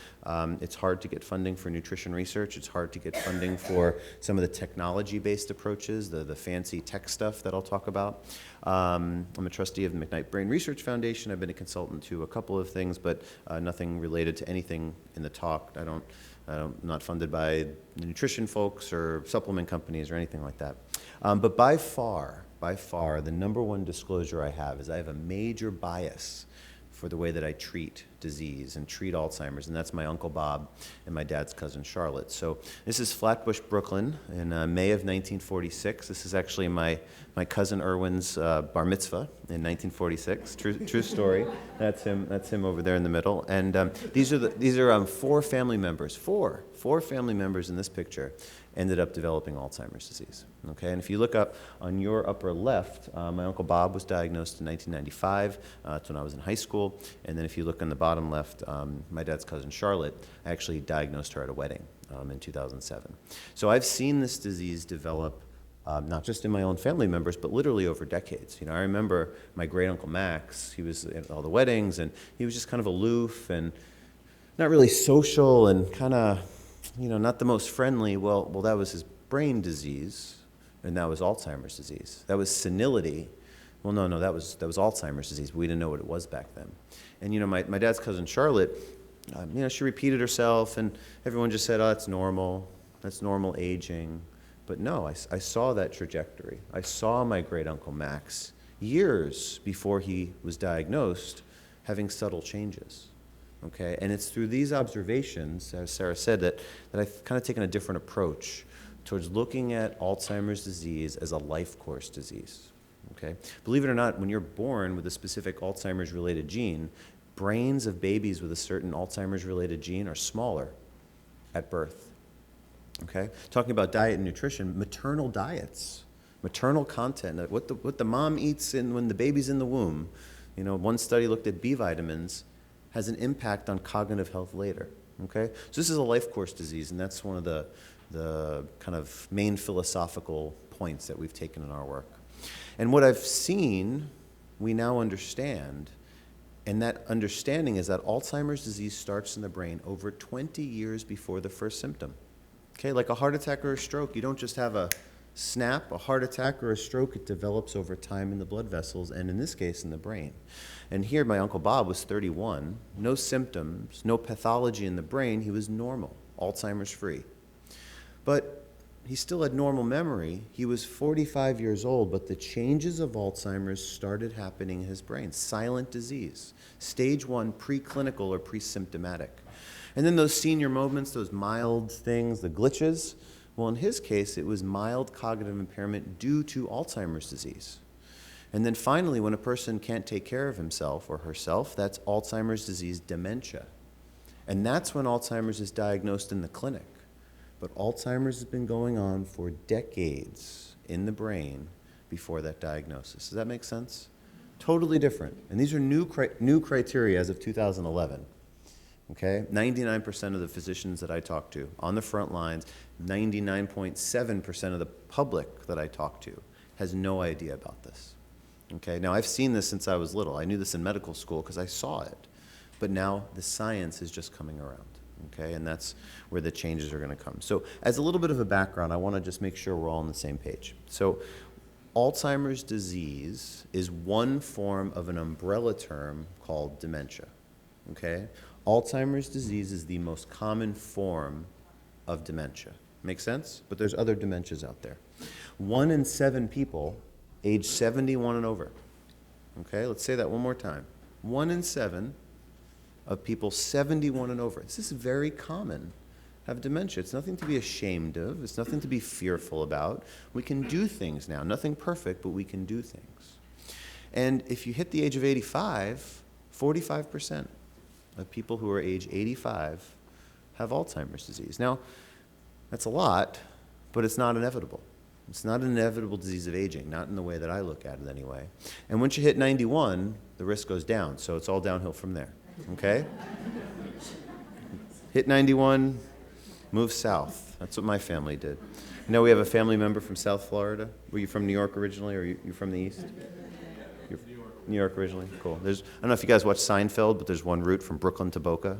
it's hard to get funding for nutrition research. It's hard to get funding for some of the technology-based approaches, the fancy tech stuff that I'll talk about. I'm a trustee of the McKnight Brain Research Foundation. I've been a consultant to a couple of things, but nothing related to anything in the talk. I'm not funded by the nutrition folks or supplement companies or anything like that. But by far, the number one disclosure I have is I have a major bias for the way that I treat disease and treat Alzheimer's, and that's my Uncle Bob and my dad's cousin Charlotte. So this is Flatbush, Brooklyn, in May of 1946. This is actually my cousin Erwin's bar mitzvah in 1946. True story. That's him over there in the middle. And these are four family members. Four family members in this picture ended up developing Alzheimer's disease. Okay, and if you look up on your upper left, my Uncle Bob was diagnosed in 1995. That's when I was in high school. And then if you look on the bottom left, my dad's cousin Charlotte, I actually diagnosed her at a wedding in 2007. So I've seen this disease develop not just in my own family members, but literally over decades. I remember my great uncle Max. He was at all the weddings, and he was just kind of aloof and not really social and kind of, not the most friendly. Well, that was his brain disease, and that was Alzheimer's disease. That was senility. Well, no, that was Alzheimer's disease. We didn't know what it was back then. And my dad's cousin Charlotte, she repeated herself, and everyone just said, "Oh, that's normal aging." But no, I saw that trajectory. I saw my great uncle Max years before he was diagnosed having subtle changes. Okay, and it's through these observations, as Sarah said, that I've kind of taken a different approach towards looking at Alzheimer's disease as a life course disease. Okay, believe it or not, when you're born with a specific Alzheimer's-related gene, brains of babies with a certain Alzheimer's-related gene are smaller at birth. Okay, talking about diet and nutrition, maternal diets, maternal content, what the mom eats when the baby's in the womb. One study looked at B vitamins, has an impact on cognitive health later, okay? So this is a life course disease, and that's one of the kind of main philosophical points that we've taken in our work. And what I've seen, we now understand, and that understanding is that Alzheimer's disease starts in the brain over 20 years before the first symptom, okay? Like a heart attack or a stroke, you don't just have a snap, a heart attack or a stroke. It develops over time in the blood vessels, and in this case, in the brain. And here, my Uncle Bob was 31, no symptoms, no pathology in the brain. He was normal, Alzheimer's free. But he still had normal memory. He was 45 years old, but the changes of Alzheimer's started happening in his brain. Silent disease, stage 1, preclinical or pre-symptomatic. And then those senior moments, those mild things, the glitches, Well, in his case, it was mild cognitive impairment due to Alzheimer's disease. And then finally, when a person can't take care of himself or herself, that's Alzheimer's disease dementia. And that's when Alzheimer's is diagnosed in the clinic. But Alzheimer's has been going on for decades in the brain before that diagnosis. Does that make sense? Totally different. And these are new criteria as of 2011. Okay? 99% of the physicians that I talk to on the front lines, 99.7% of the public that I talk to has no idea about this. Okay? Now, I've seen this since I was little. I knew this in medical school because I saw it. But now the science is just coming around. Okay? And that's where the changes are going to come. So, as a little bit of a background, I want to just make sure we're all on the same page. So, Alzheimer's disease is one form of an umbrella term called dementia. Okay? Alzheimer's disease is the most common form of dementia. Make sense? But there's other dementias out there. 1 in 7 people age 71 and over. Okay, let's say that one more time. 1 in 7 of people 71 and over. This is very common. Have dementia. It's nothing to be ashamed of. It's nothing to be fearful about. We can do things now. Nothing perfect, but we can do things. And if you hit the age of 85, 45% of people who are age 85 have Alzheimer's disease. Now, that's a lot, but it's not inevitable. It's not an inevitable disease of aging, not in the way that I look at it anyway. And once you hit 91, the risk goes down, so it's all downhill from there, okay? Hit 91, move south. That's what my family did. You know, we have a family member from South Florida. Were you from New York originally, or you from the East? You're New York originally? Cool. I don't know if you guys watch Seinfeld, but there's one route from Brooklyn to Boca.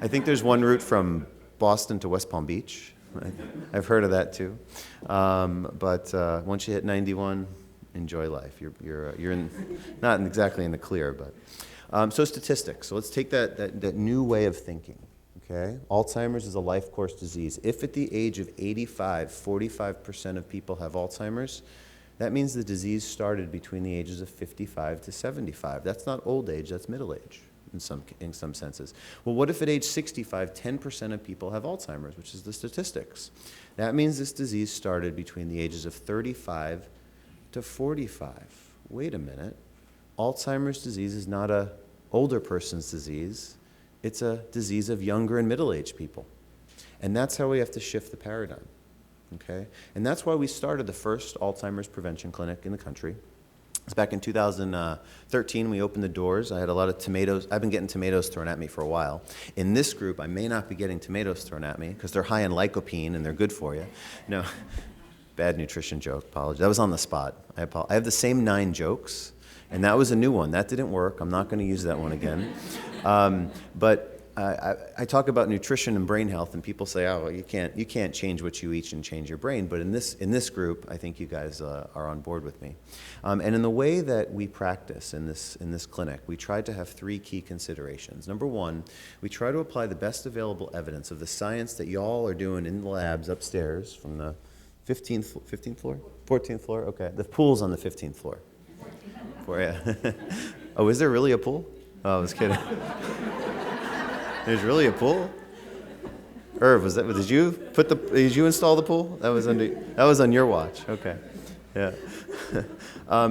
I think there's one route from Boston to West Palm Beach. I've heard of that too. But once you hit 91, enjoy life. You're not exactly in the clear, but so statistics. So let's take that new way of thinking. Okay, Alzheimer's is a life course disease. If at the age of 85, 45% of people have Alzheimer's, that means the disease started between the ages of 55 to 75. That's not old age, that's middle age in some senses. Well, what if at age 65, 10% of people have Alzheimer's, which is the statistics? That means this disease started between the ages of 35 to 45. Wait a minute. Alzheimer's disease is not an older person's disease. It's a disease of younger and middle-aged people. And that's how we have to shift the paradigm, okay? And that's why we started the first Alzheimer's prevention clinic in the country. It's back in 2013, we opened the doors. I had a lot of tomatoes. I've been getting tomatoes thrown at me for a while. In this group, I may not be getting tomatoes thrown at me because they're high in lycopene and they're good for you. No, bad nutrition joke, apologies. That was on the spot. I have the same 9 jokes. And that was a new one. That didn't work. I'm not going to use that one again. But I talk about nutrition and brain health, and people say, "Oh, well, you can't change what you eat and change your brain." But in this group, I think you guys are on board with me. And in the way that we practice in this clinic, we try to have 3 key considerations. Number 1, we try to apply the best available evidence of the science that y'all are doing in the labs upstairs from the 15th floor, 14th floor. Okay, the pool's on the 15th floor. Yeah. Oh, is there really a pool? Oh, I was kidding. There's really a pool? Irv, did you install the pool? That was on your watch. Okay. Yeah.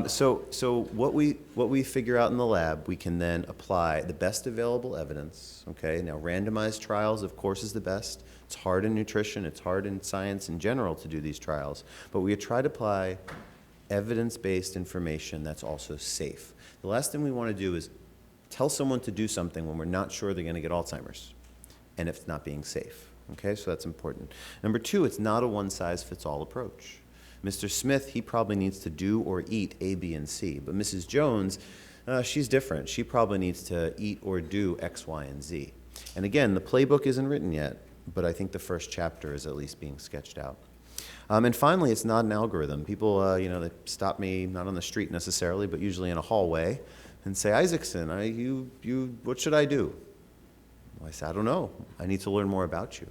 So what we figure out in the lab, we can then apply the best available evidence. Okay. Now, randomized trials, of course, is the best. It's hard in nutrition. It's hard in science in general to do these trials. But we try to apply evidence-based information that's also safe. The last thing we want to do is tell someone to do something when we're not sure they're going to get Alzheimer's, and if it's not being safe. Okay, so that's important. Number 2, it's not a one-size-fits-all approach. Mr. Smith, he probably needs to do or eat A, B, and C, but Mrs. Jones, she's different. She probably needs to eat or do X, Y, and Z. And again, the playbook isn't written yet, but I think the first chapter is at least being sketched out. And finally, it's not an algorithm. People, they stop me, not on the street necessarily, but usually in a hallway, and say, Isaacson, what should I do? Well, I say, I don't know. I need to learn more about you,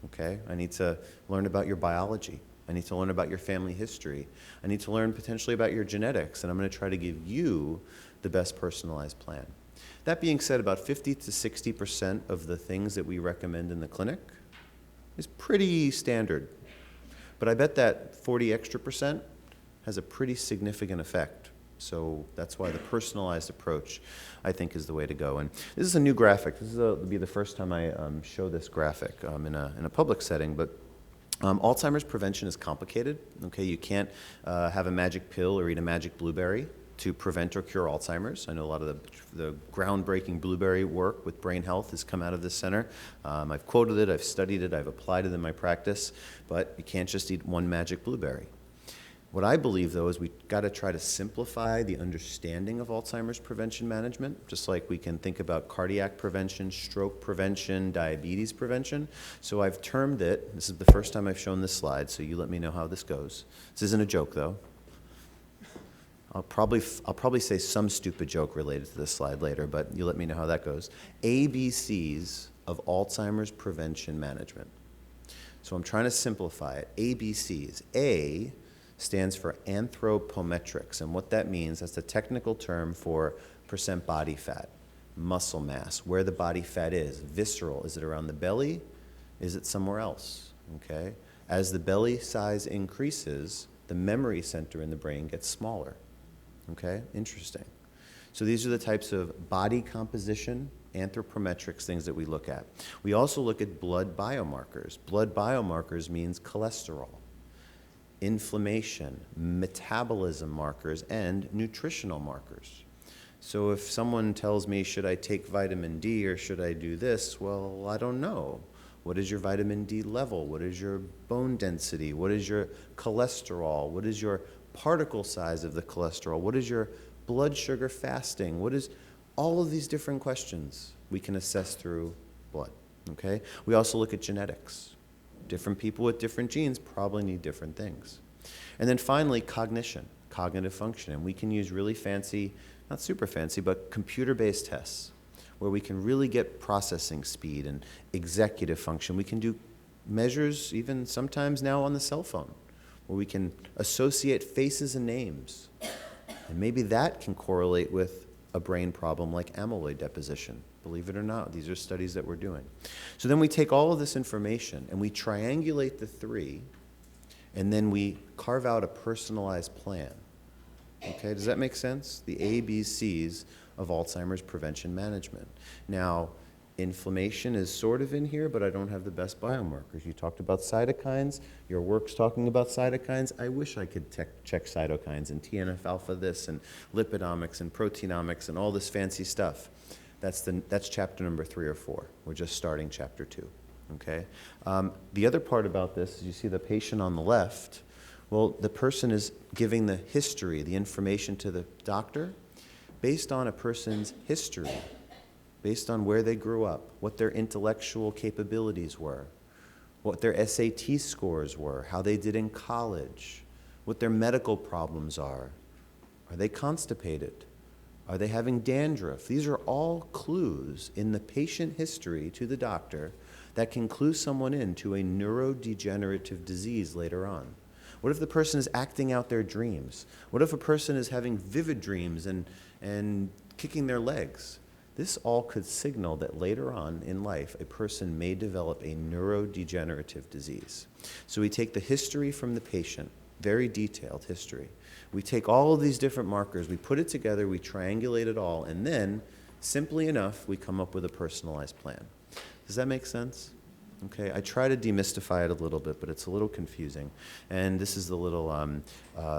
okay? I need to learn about your biology. I need to learn about your family history. I need to learn potentially about your genetics, and I'm going to try to give you the best personalized plan. That being said, about 50 to 60% of the things that we recommend in the clinic is pretty standard. But I bet that 40 extra percent has a pretty significant effect. So that's why the personalized approach, I think, is the way to go. And this is a new graphic. This will be the first time I show this graphic in a public setting. But Alzheimer's prevention is complicated. Okay, you can't have a magic pill or eat a magic blueberry to prevent or cure Alzheimer's. I know a lot of the groundbreaking blueberry work with brain health has come out of this center. I've quoted it, I've studied it, I've applied it in my practice, but you can't just eat one magic blueberry. What I believe, though, is we've got to try to simplify the understanding of Alzheimer's prevention management, just like we can think about cardiac prevention, stroke prevention, diabetes prevention. So I've termed it, this is the first time I've shown this slide, so you let me know how this goes. This isn't a joke, though. I'll probably say some stupid joke related to this slide later, but you let me know how that goes. ABCs of Alzheimer's prevention management. So I'm trying to simplify it. ABCs. A stands for anthropometrics, and what that means, that's the technical term for percent body fat, muscle mass, where the body fat is, visceral. Is it around the belly? Is it somewhere else? Okay. As the belly size increases, the memory center in the brain gets smaller. Okay, interesting. So these are the types of body composition, anthropometrics, things that we look at. We also look at blood biomarkers. Blood biomarkers means cholesterol, inflammation, metabolism markers, and nutritional markers. So if someone tells me, should I take vitamin D or should I do this? Well, I don't know. What is your vitamin D level? What is your bone density? What is your cholesterol? What is your particle size of the cholesterol? What is your blood sugar fasting? What is all of these different questions we can assess through blood, okay? We also look at genetics. Different people with different genes probably need different things. And then finally, cognition, cognitive function. And we can use really fancy, not super fancy, but computer-based tests where we can really get processing speed and executive function. We can do measures even sometimes now on the cell phone, where we can associate faces and names. And maybe that can correlate with a brain problem like amyloid deposition. Believe it or not, these are studies that we're doing. So then we take all of this information and we triangulate the three, and then we carve out a personalized plan. Okay, does that make sense? The ABCs of Alzheimer's prevention management. Now, inflammation is sort of in here, but I don't have the best biomarkers. You talked about cytokines. Your work's talking about cytokines. I wish I could check cytokines and TNF-alpha this and lipidomics and proteinomics and all this fancy stuff. That's chapter number 3 or 4. We're just starting chapter 2, okay? The other part about this is you see the patient on the left. Well, the person is giving the history, the information to the doctor based on a person's history, based on where they grew up, what their intellectual capabilities were, what their SAT scores were, how they did in college, what their medical problems are. Are they constipated? Are they having dandruff? These are all clues in the patient history to the doctor that can clue someone into a neurodegenerative disease later on. What if the person is acting out their dreams? What if a person is having vivid dreams and kicking their legs? This all could signal that later on in life, a person may develop a neurodegenerative disease. So we take the history from the patient, very detailed history. We take all of these different markers, we put it together, we triangulate it all, and then, simply enough, we come up with a personalized plan. Does that make sense? Okay, I try to demystify it a little bit, but it's a little confusing. And this is the little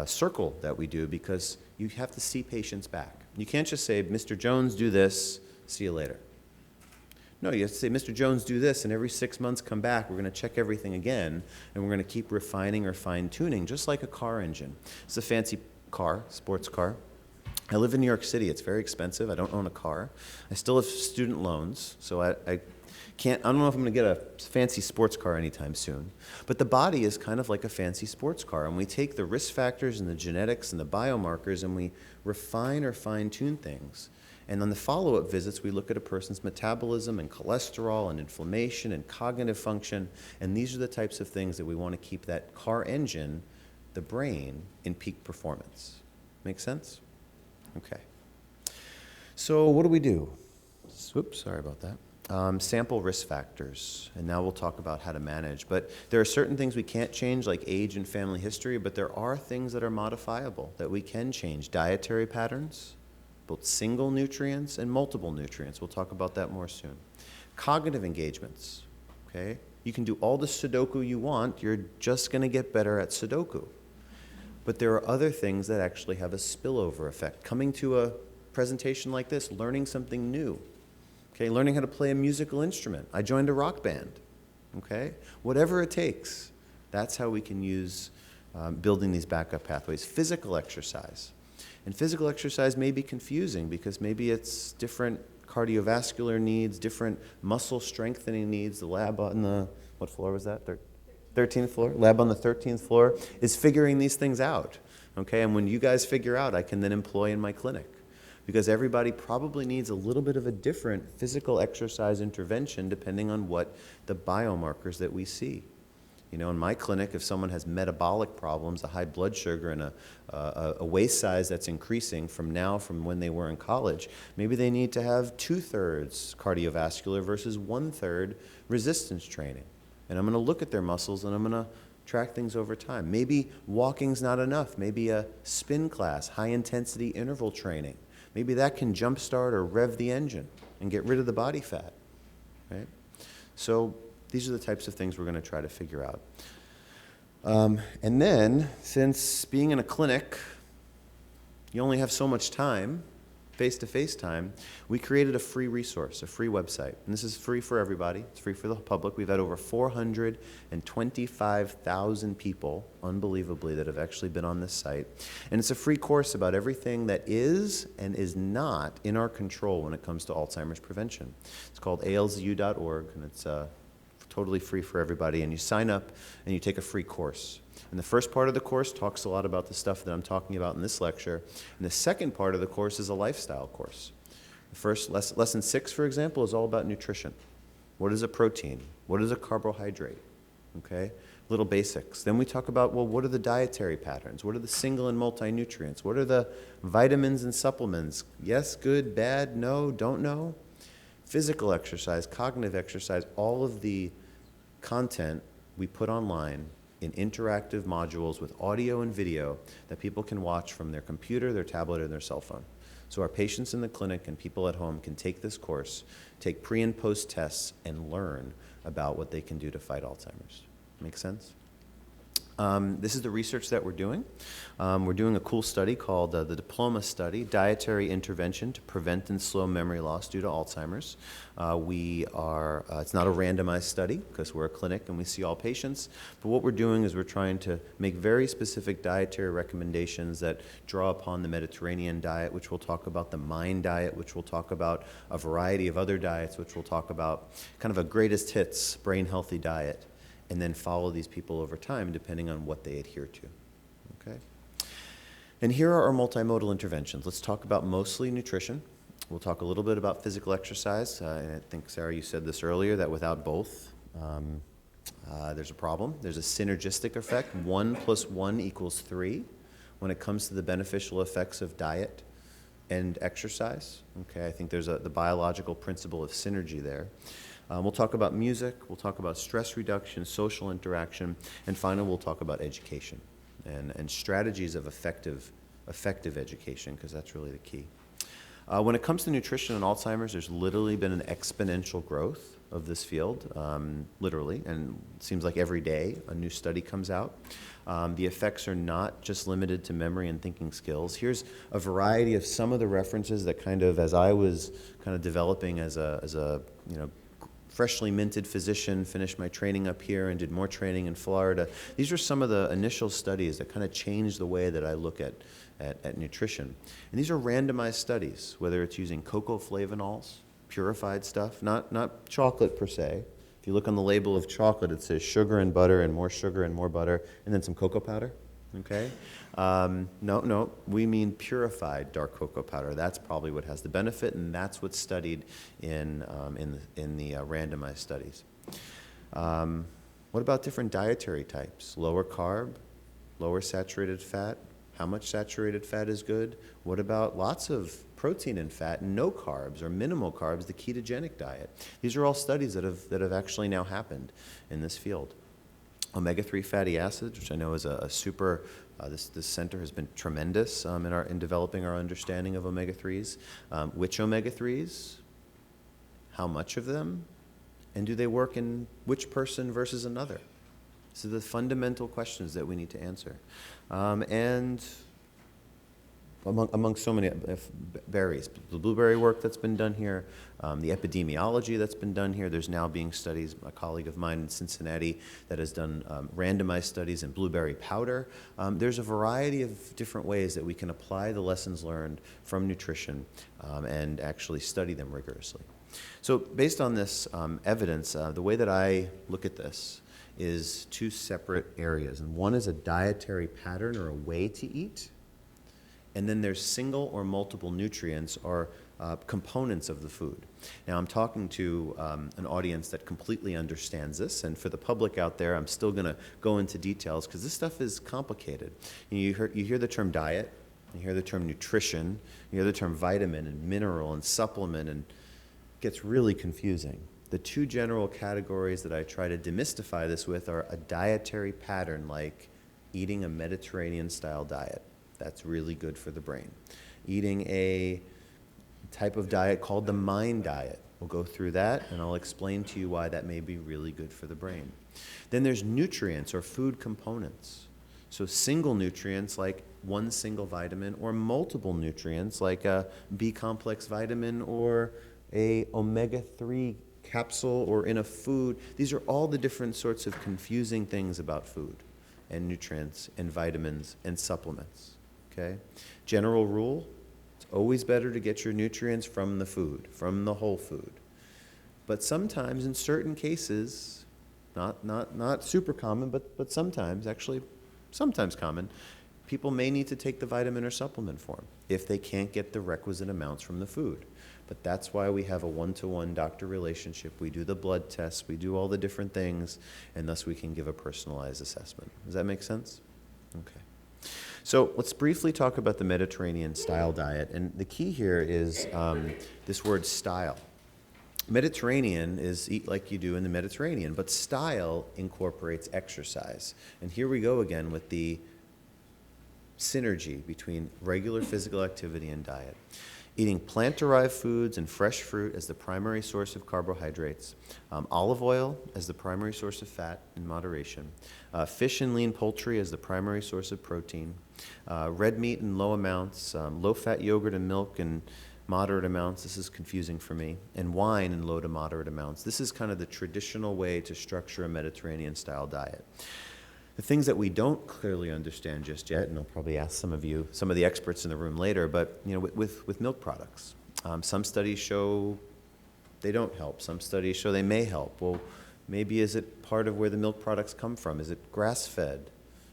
circle that we do because you have to see patients back. You can't just say, Mr. Jones, do this, see you later. No, you have to say, Mr. Jones, do this, and every 6 months come back, we're going to check everything again, and we're going to keep refining or fine-tuning, just like a car engine. It's a fancy car, sports car. I live in New York City. It's very expensive. I don't own a car. I still have student loans, so I don't know if I'm going to get a fancy sports car anytime soon. But the body is kind of like a fancy sports car, and we take the risk factors and the genetics and the biomarkers, and we refine or fine-tune things. And on the follow-up visits, we look at a person's metabolism and cholesterol and inflammation and cognitive function, and these are the types of things that we want to keep that car engine, the brain, in peak performance. Make sense? Okay. So what do we do? Oops, sorry about that. Sample risk factors, and now we'll talk about how to manage. But there are certain things we can't change, like age and family history, but there are things that are modifiable that we can change. Dietary patterns, both single nutrients and multiple nutrients. We'll talk about that more soon. Cognitive engagements, okay? You can do all the Sudoku you want, you're just gonna get better at Sudoku. But there are other things that actually have a spillover effect. Coming to a presentation like this, learning something new, okay, learning how to play a musical instrument. I joined a rock band, okay? Whatever it takes, that's how we can use building these backup pathways. Physical exercise. And physical exercise may be confusing because maybe it's different cardiovascular needs, different muscle strengthening needs. The lab on the, what floor was that? 13th floor? Lab on the 13th floor is figuring these things out, okay? And when you guys figure out, I can then employ in my clinic, because everybody probably needs a little bit of a different physical exercise intervention depending on what the biomarkers that we see. You know, in my clinic, if someone has metabolic problems, a high blood sugar and a waist size that's increasing from when they were in college, maybe they need to have 2/3 cardiovascular versus 1/3 resistance training. And I'm going to look at their muscles and I'm going to track things over time. Maybe walking's not enough. Maybe a spin class, high intensity interval training. Maybe that can jumpstart or rev the engine and get rid of the body fat, right? So these are the types of things we're going to try to figure out. And then, since being in a clinic, you only have so much time, face-to-face time, we created a free resource, a free website. And this is free for everybody. It's free for the public. We've had over 425,000 people, unbelievably, that have actually been on this site. And it's a free course about everything that is and is not in our control when it comes to Alzheimer's prevention. It's called alzu.org, and it's totally free for everybody. And you sign up and you take a free course. And the first part of the course talks a lot about the stuff that I'm talking about in this lecture. And the second part of the course is a lifestyle course. The first, lesson 6, for example, is all about nutrition. What is a protein? What is a carbohydrate? Okay, little basics. Then we talk about, well, what are the dietary patterns? What are the single and multi-nutrients? What are the vitamins and supplements? Yes, good, bad, no, don't know. Physical exercise, cognitive exercise, all of the content we put online in interactive modules with audio and video that people can watch from their computer, their tablet, or their cell phone. So our patients in the clinic and people at home can take this course, take pre and post tests, and learn about what they can do to fight Alzheimer's. Make sense? This is the research that we're doing. We're doing a cool study called the Diploma Study, Dietary Intervention to Prevent and Slow Memory Loss Due to Alzheimer's. It's not a randomized study because we're a clinic and we see all patients, but what we're doing is we're trying to make very specific dietary recommendations that draw upon the Mediterranean diet, which we'll talk about, the MIND diet, which we'll talk about, a variety of other diets, which we'll talk about, kind of a greatest hits, brain healthy diet, and then follow these people over time depending on what they adhere to, okay? And here are our multimodal interventions. Let's talk about mostly nutrition. We'll talk a little bit about physical exercise. And I think, Sarah, you said this earlier, that without both, there's a problem. There's a synergistic effect. 1 + 1 = 3 when it comes to the beneficial effects of diet and exercise, okay? I think there's the biological principle of synergy there. We'll talk about music, we'll talk about stress reduction, social interaction, and finally we'll talk about education and strategies of effective education, because that's really the key. When it comes to nutrition and Alzheimer's, there's literally been an exponential growth of this field, literally, and it seems like every day a new study comes out. The effects are not just limited to memory and thinking skills. Here's a variety of some of the references that kind of, as I was kind of developing as a freshly minted physician, finished my training up here and did more training in Florida. These are some of the initial studies that kind of changed the way that I look at nutrition. And these are randomized studies, whether it's using cocoa flavanols, purified stuff, not chocolate per se. If you look on the label of chocolate, it says sugar and butter and more butter, and then some cocoa powder, okay? No, we mean purified dark cocoa powder. That's probably what has the benefit, and that's what's studied in the randomized studies. What about different dietary types? Lower carb, lower saturated fat? How much saturated fat is good? What about lots of protein and fat, and no carbs or minimal carbs, the ketogenic diet. These are all studies that have actually now happened in this field. Omega-3 fatty acids, which I know is a super, this center has been tremendous in developing our understanding of omega-3s. Which omega-3s? How much of them? And do they work in which person versus another? So the fundamental questions that we need to answer. And among so many berries, the blueberry work that's been done here, the epidemiology that's been done here. There's now being studies, a colleague of mine in Cincinnati that has done randomized studies in blueberry powder. There's a variety of different ways that we can apply the lessons learned from nutrition and actually study them rigorously. So based on this evidence, the way that I look at this is two separate areas. And one is a dietary pattern or a way to eat. And then there's single or multiple nutrients or components of the food. Now I'm talking to an audience that completely understands this, and for the public out there, I'm still going to go into details because this stuff is complicated. You hear the term diet, you hear the term nutrition, you hear the term vitamin and mineral and supplement, and it gets really confusing. The two general categories that I try to demystify this with are a dietary pattern, like eating a Mediterranean-style diet. That's really good for the brain. Eating a type of diet called the MIND diet. We'll go through that, and I'll explain to you why that may be really good for the brain. Then there's nutrients or food components. So single nutrients like one single vitamin, or multiple nutrients like a B-complex vitamin or a omega-3 capsule or in a food. These are all the different sorts of confusing things about food and nutrients and vitamins and supplements. Okay? General rule, it's always better to get your nutrients from the food, from the whole food. But sometimes in certain cases, not super common, but sometimes, actually sometimes common, people may need to take the vitamin or supplement form if they can't get the requisite amounts from the food. But that's why we have a one-to-one doctor relationship. We do the blood tests, we do all the different things, and thus we can give a personalized assessment. Does that make sense? Okay. So let's briefly talk about the Mediterranean-style diet. And the key here is this word style. Mediterranean is eat like you do in the Mediterranean, but style incorporates exercise. And here we go again with the synergy between regular physical activity and diet. Eating plant-derived foods and fresh fruit as the primary source of carbohydrates, olive oil as the primary source of fat in moderation, fish and lean poultry as the primary source of protein, red meat in low amounts, low-fat yogurt and milk in moderate amounts. This is confusing for me, and wine in low to moderate amounts. This is kind of the traditional way to structure a Mediterranean-style diet. The things that we don't clearly understand just yet, and I'll probably ask some of the experts in the room later, but with milk products. Some studies show they don't help. Some studies show they may help. Well, maybe is it part of where the milk products come from? Is it grass-fed,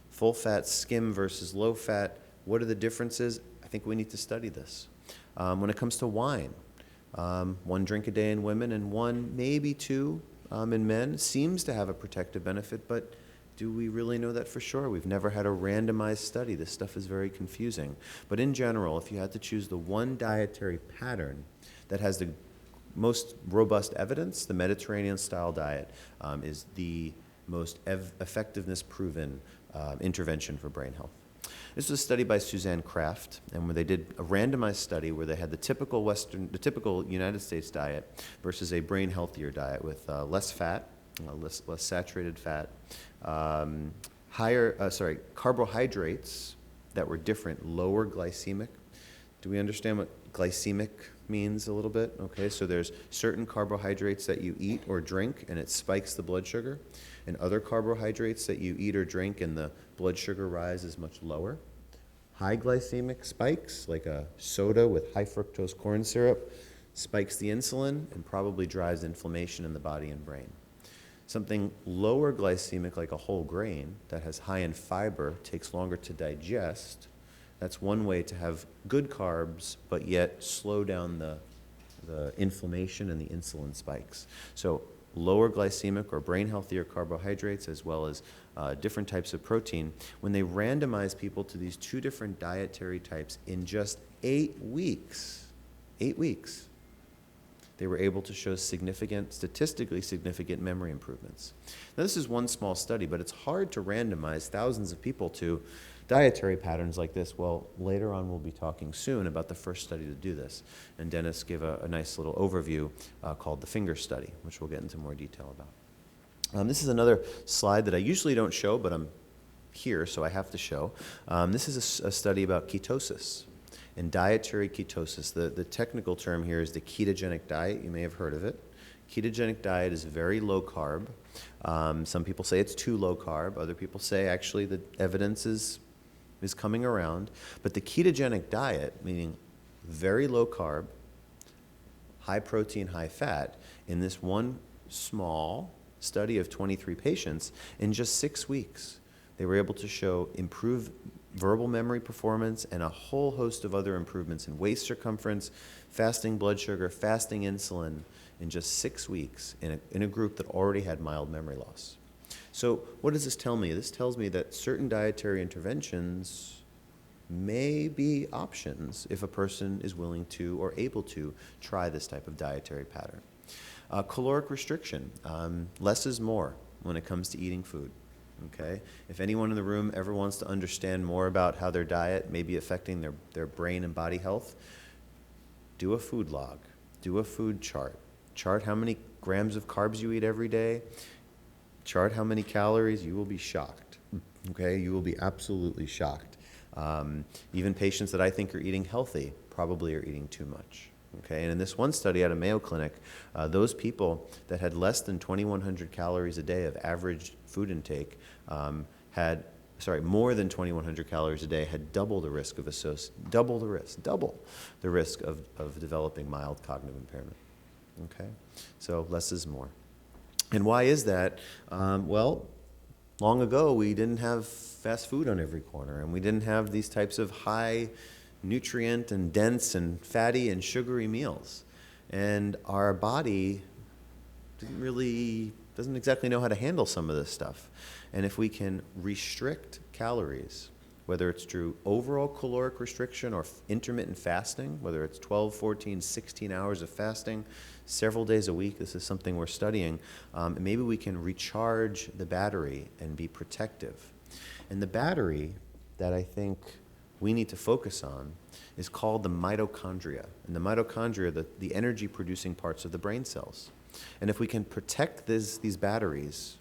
full-fat, skim versus low-fat? What are the differences? I think we need to study this. When it comes to wine, 1 drink a day in women and 1, maybe 2 in men seems to have a protective benefit, but do we really know that for sure? We've never had a randomized study. This stuff is very confusing. But in general, if you had to choose the one dietary pattern that has the most robust evidence, the Mediterranean-style diet is the most effectiveness-proven intervention for brain health. This was a study by Suzanne Kraft, and where they did a randomized study where they had the typical United States diet versus a brain healthier diet with less fat, less saturated fat, carbohydrates that were different, lower glycemic. Do we understand what glycemic means a little bit? Okay, so there's certain carbohydrates that you eat or drink and it spikes the blood sugar, and other carbohydrates that you eat or drink and the blood sugar rise is much lower. High glycemic spikes, like a soda with high fructose corn syrup, spikes the insulin and probably drives inflammation in the body and brain. Something lower glycemic, like a whole grain that has high in fiber, takes longer to digest. That's one way to have good carbs, but yet slow down the inflammation and the insulin spikes. So lower glycemic or brain healthier carbohydrates, as well as different types of protein. When they randomize people to these 2 different dietary types in just 8 weeks, 8 weeks, they were able to show statistically significant memory improvements. Now, this is one small study, but it's hard to randomize thousands of people to dietary patterns like this. Well, later on we'll be talking soon about the first study to do this. And Dennis gave a nice little overview called the finger study, which we'll get into more detail about. This is another slide that I usually don't show, but I'm here, so I have to show. This is a study about ketosis and dietary ketosis. The technical term here is the ketogenic diet. You may have heard of it. Ketogenic diet is very low carb. Some people say it's too low carb. Other people say actually the evidence is coming around. But the ketogenic diet, meaning very low carb, high protein, high fat, in this one small study of 23 patients, in just 6 weeks, they were able to show improved verbal memory performance and a whole host of other improvements in waist circumference, fasting blood sugar, fasting insulin, in just 6 weeks in a group that already had mild memory loss. So what does this tell me? This tells me that certain dietary interventions may be options if a person is willing to or able to try this type of dietary pattern. Caloric restriction, less is more when it comes to eating food. Okay? If anyone in the room ever wants to understand more about how their diet may be affecting their brain and body health, do a food log, do a food chart. Chart how many grams of carbs you eat every day. Chart how many calories. You will be shocked. Okay? You will be absolutely shocked. Even patients that I think are eating healthy probably are eating too much. Okay? And in this one study out of Mayo Clinic, those people that had less than 2,100 calories a day of average food intake more than 2,100 calories a day had double the risk of developing mild cognitive impairment. Okay? So less is more. And why is that? Well, long ago we didn't have fast food on every corner, and we didn't have these types of high nutrient and dense and fatty and sugary meals. And our body doesn't exactly know how to handle some of this stuff. And if we can restrict calories, whether it's through overall caloric restriction or intermittent fasting, whether it's 12, 14, 16 hours of fasting, several days a week, this is something we're studying, maybe we can recharge the battery and be protective. And the battery that I think we need to focus on is called the mitochondria. And the mitochondria are the energy-producing parts of the brain cells. And if we can protect these batteries,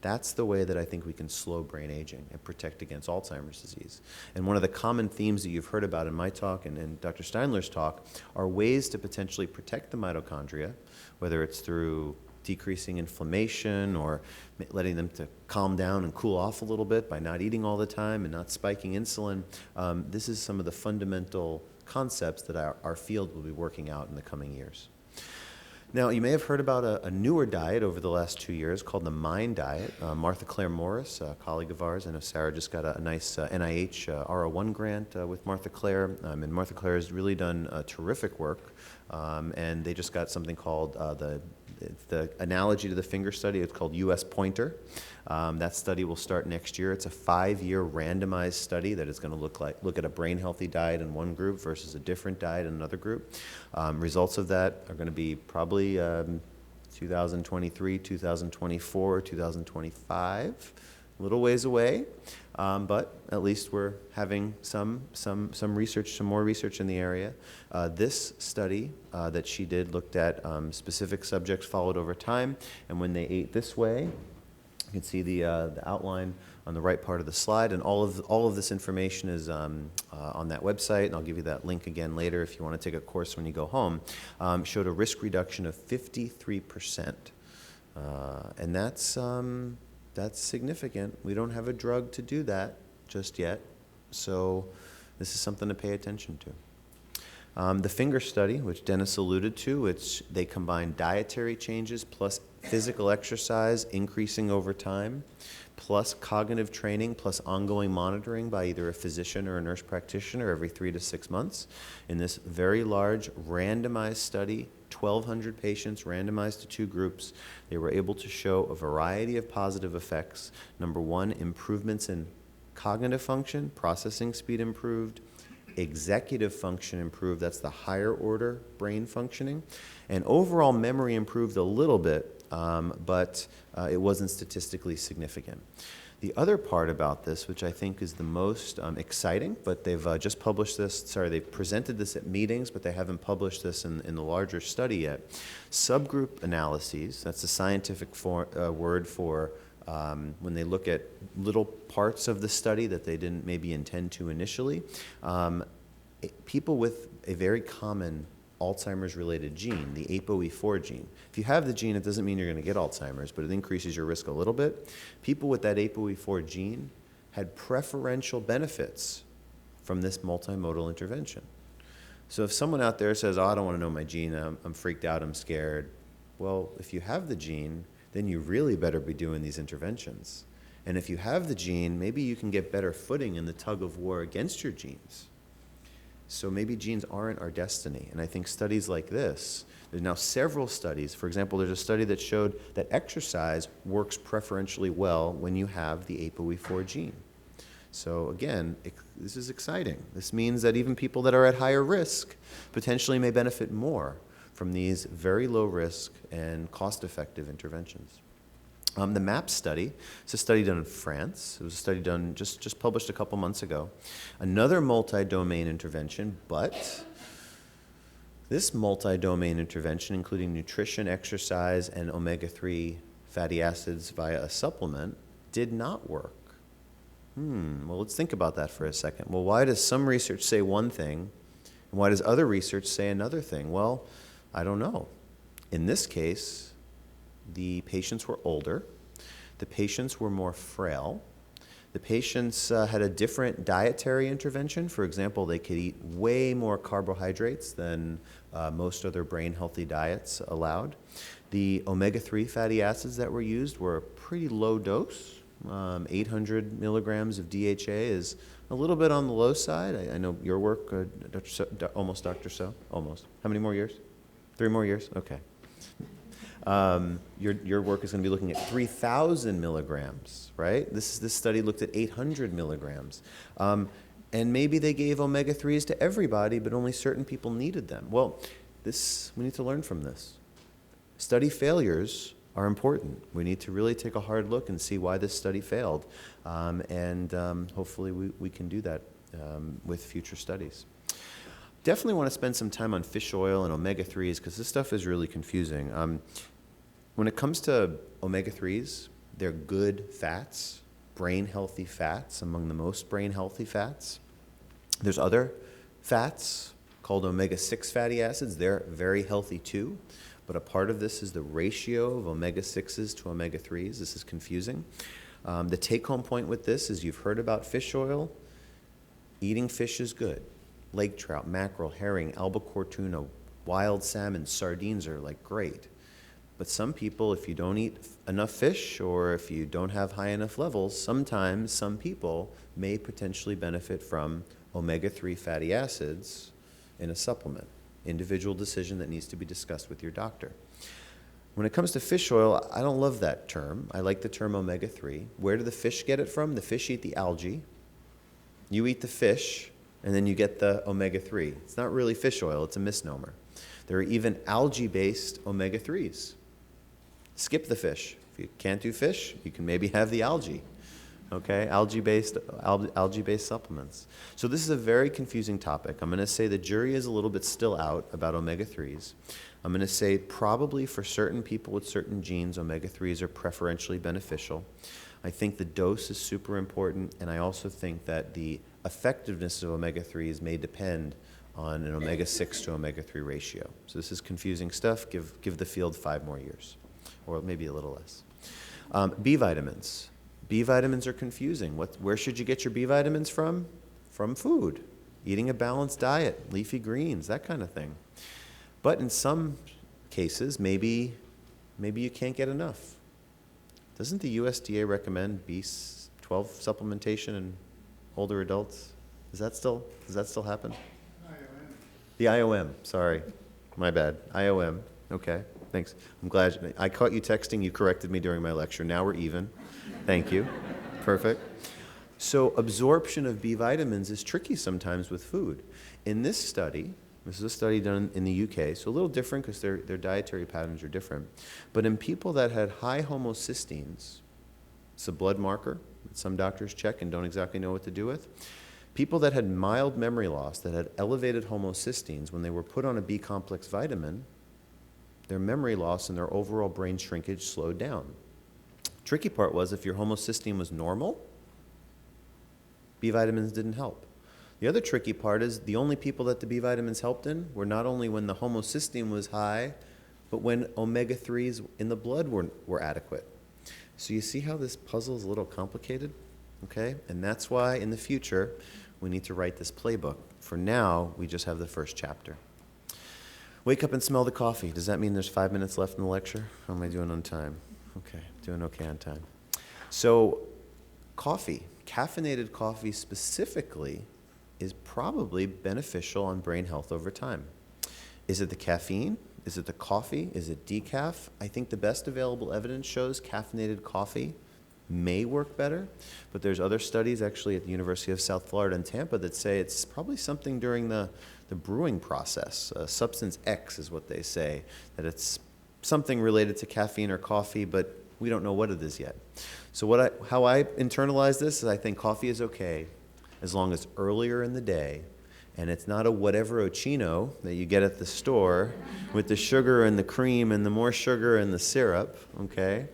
that's the way that I think we can slow brain aging and protect against Alzheimer's disease. And one of the common themes that you've heard about in my talk and in Dr. Steinler's talk are ways to potentially protect the mitochondria, whether it's through decreasing inflammation or letting them to calm down and cool off a little bit by not eating all the time and not spiking insulin. This is some of the fundamental concepts that our field will be working out in the coming years. Now, you may have heard about a newer diet over the last 2 years called the MIND diet. Martha Claire Morris, a colleague of ours, I know Sarah just got a nice NIH R01 grant with Martha Claire, and Martha Claire has really done terrific work, and they just got something called the analogy to the finger study. It's called US Pointer. That study will start next year. It's a 5-year randomized study that is going to look at a brain healthy diet in one group versus a different diet in another group. Results of that are going to be probably 2023, 2024, 2025. A little ways away, but at least we're having some research, some more research in the area. This study that she did looked at specific subjects followed over time, and when they ate this way, you can see the outline on the right part of the slide, and all of this information is on that website, and I'll give you that link again later if you want to take a course when you go home. Showed a risk reduction of 53%, and that's significant. We don't have a drug to do that just yet, so this is something to pay attention to. The finger study, which Dennis alluded to, they combine dietary changes plus physical exercise increasing over time, plus cognitive training, plus ongoing monitoring by either a physician or a nurse practitioner every 3 to 6 months. In this very large randomized study, 1,200 patients randomized to 2 groups, they were able to show a variety of positive effects. Number one, improvements in cognitive function, processing speed improved, executive function improved, that's the higher order brain functioning, and overall memory improved a little bit, but it wasn't statistically significant. The other part about this, which I think is the most exciting, but they've just published this, they've presented this at meetings, but they haven't published this in the larger study yet. Subgroup analyses, that's the scientific word for when they look at little parts of the study that they didn't maybe intend to initially. People with a very common Alzheimer's-related gene, the ApoE4 gene. If you have the gene, it doesn't mean you're going to get Alzheimer's, but it increases your risk a little bit. People with that ApoE4 gene had preferential benefits from this multimodal intervention. So if someone out there says, oh, I don't want to know my gene, I'm freaked out, I'm scared. Well, if you have the gene, then you really better be doing these interventions. And if you have the gene, maybe you can get better footing in the tug of war against your genes. So maybe genes aren't our destiny. And I think studies like this, there's now several studies. For example, there's a study that showed that exercise works preferentially well when you have the ApoE4 gene. So again, this is exciting. This means that even people that are at higher risk potentially may benefit more from these very low risk and cost-effective interventions. The MAPS study, it's a study done in France. It was a study done, just published a couple months ago. Another multi-domain intervention, but this multi-domain intervention, including nutrition, exercise, and omega-3 fatty acids via a supplement, did not work. Well, let's think about that for a second. Well, why does some research say one thing, and why does other research say another thing? Well, I don't know. In this case, the patients were older, the patients were more frail, the patients had a different dietary intervention. For example, they could eat way more carbohydrates than most other brain-healthy diets allowed. The omega-3 fatty acids that were used were a pretty low dose. 800 milligrams of DHA is a little bit on the low side. I know your work, Dr. So, almost. How many more years? 3 more years? Okay. Your work is going to be looking at 3,000 milligrams, right? This study looked at 800 milligrams. And maybe they gave omega-3s to everybody, but only certain people needed them. Well, we need to learn from this. Study failures are important. We need to really take a hard look and see why this study failed. Hopefully we can do that with future studies. Definitely want to spend some time on fish oil and omega-3s because this stuff is really confusing. When it comes to omega-3s, they're good fats, brain-healthy fats, among the most brain-healthy fats. There's other fats called omega-6 fatty acids. They're very healthy too, but a part of this is the ratio of omega-6s to omega-3s. This is confusing. The take-home point with this is you've heard about fish oil. Eating fish is good. Lake trout, mackerel, herring, albacore tuna, wild salmon, sardines are like great. But some people, if you don't eat enough fish or if you don't have high enough levels, sometimes some people may potentially benefit from omega-3 fatty acids in a supplement. Individual decision that needs to be discussed with your doctor. When it comes to fish oil, I don't love that term. I like the term omega-3. Where do the fish get it from? The fish eat the algae. You eat the fish, and then you get the omega-3. It's not really fish oil, it's a misnomer. There are even algae-based omega-3s. Skip the fish. If you can't do fish, you can maybe have the algae. Okay, algae-based supplements. So this is a very confusing topic. I'm going to say the jury is a little bit still out about omega-3s. I'm going to say probably for certain people with certain genes, omega-3s are preferentially beneficial. I think the dose is super important, and I also think that the effectiveness of omega-3s may depend on an omega-6 to omega-3 ratio. So this is confusing stuff. Give the field 5 more years, or maybe a little less. B vitamins. B vitamins are confusing. Where should you get your B vitamins from? From food. Eating a balanced diet, leafy greens, that kind of thing. But in some cases, maybe you can't get enough. Doesn't the USDA recommend B12 supplementation in older adults? Does that still happen? IOM. The IOM, sorry. My bad. IOM. Okay, thanks. I'm glad. I caught you texting. You corrected me during my lecture. Now we're even. Thank you. Perfect. So absorption of B vitamins is tricky sometimes with food. In this study, this is a study done in the UK, so a little different because their dietary patterns are different. But in people that had high homocysteines, it's a blood marker that some doctors check and don't exactly know what to do with. People that had mild memory loss, that had elevated homocysteines, when they were put on a B complex vitamin, their memory loss and their overall brain shrinkage slowed down. Tricky part was if your homocysteine was normal, B vitamins didn't help. The other tricky part is the only people that the B vitamins helped in were not only when the homocysteine was high, but when omega-3s in the blood were adequate. So you see how this puzzle is a little complicated? Okay? And that's why in the future, we need to write this playbook. For now, we just have the first chapter. Wake up and smell the coffee. Does that mean there's 5 minutes left in the lecture? How am I doing on time? Okay, doing okay on time. So, coffee, caffeinated coffee specifically, is probably beneficial on brain health over time. Is it the caffeine? Is it the coffee? Is it decaf? I think the best available evidence shows caffeinated coffee may work better, but there's other studies actually at the University of South Florida in Tampa that say it's probably something during the brewing process. Substance X is what they say, that it's something related to caffeine or coffee, but we don't know what it is yet. So how I internalize this is I think coffee is okay as long as earlier in the day, and it's not a whatever ochino that you get at the store with the sugar and the cream and the more sugar and the syrup, okay?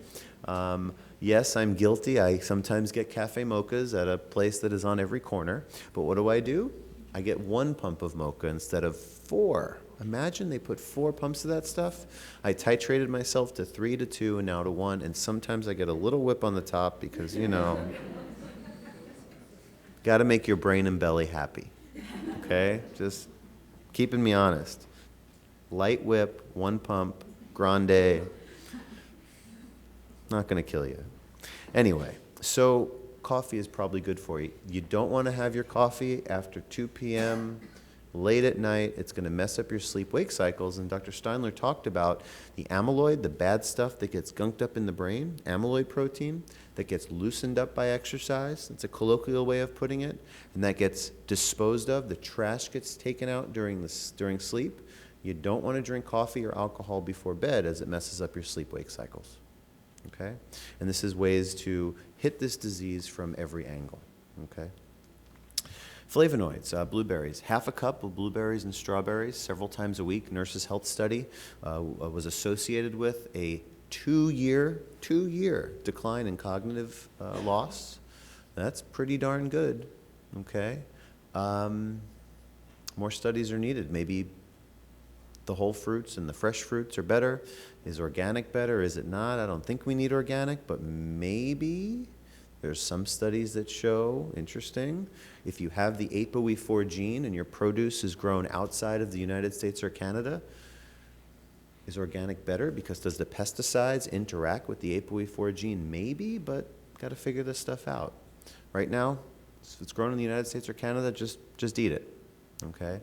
Yes, I'm guilty. I sometimes get cafe mochas at a place that is on every corner, but what do? I get 1 pump of mocha instead of 4. Imagine they put 4 pumps of that stuff. I titrated myself to 3 to 2 and now to 1, and sometimes I get a little whip on the top because, got to make your brain and belly happy, okay? Just keeping me honest. Light whip, 1 pump, grande, not going to kill you. Anyway, so coffee is probably good for you. You don't want to have your coffee after 2 p.m., late at night. It's going to mess up your sleep-wake cycles. And Dr. Steinler talked about the amyloid, the bad stuff that gets gunked up in the brain, amyloid protein, that gets loosened up by exercise. It's a colloquial way of putting it. And that gets disposed of. The trash gets taken out during sleep. You don't want to drink coffee or alcohol before bed as it messes up your sleep-wake cycles. Okay? And this is ways to hit this disease from every angle. Okay? Flavonoids, blueberries. Half a cup of blueberries and strawberries several times a week. Nurses' Health Study was associated with a two-year decline in cognitive loss. That's pretty darn good. Okay? More studies are needed. Maybe the whole fruits and the fresh fruits are better. Is organic better? Is it not? I don't think we need organic, but maybe. There's some studies that show, interesting, if you have the ApoE4 gene and your produce is grown outside of the United States or Canada, is organic better? Because does the pesticides interact with the ApoE4 gene? Maybe, but got to figure this stuff out. Right now, if it's grown in the United States or Canada, just eat it, okay?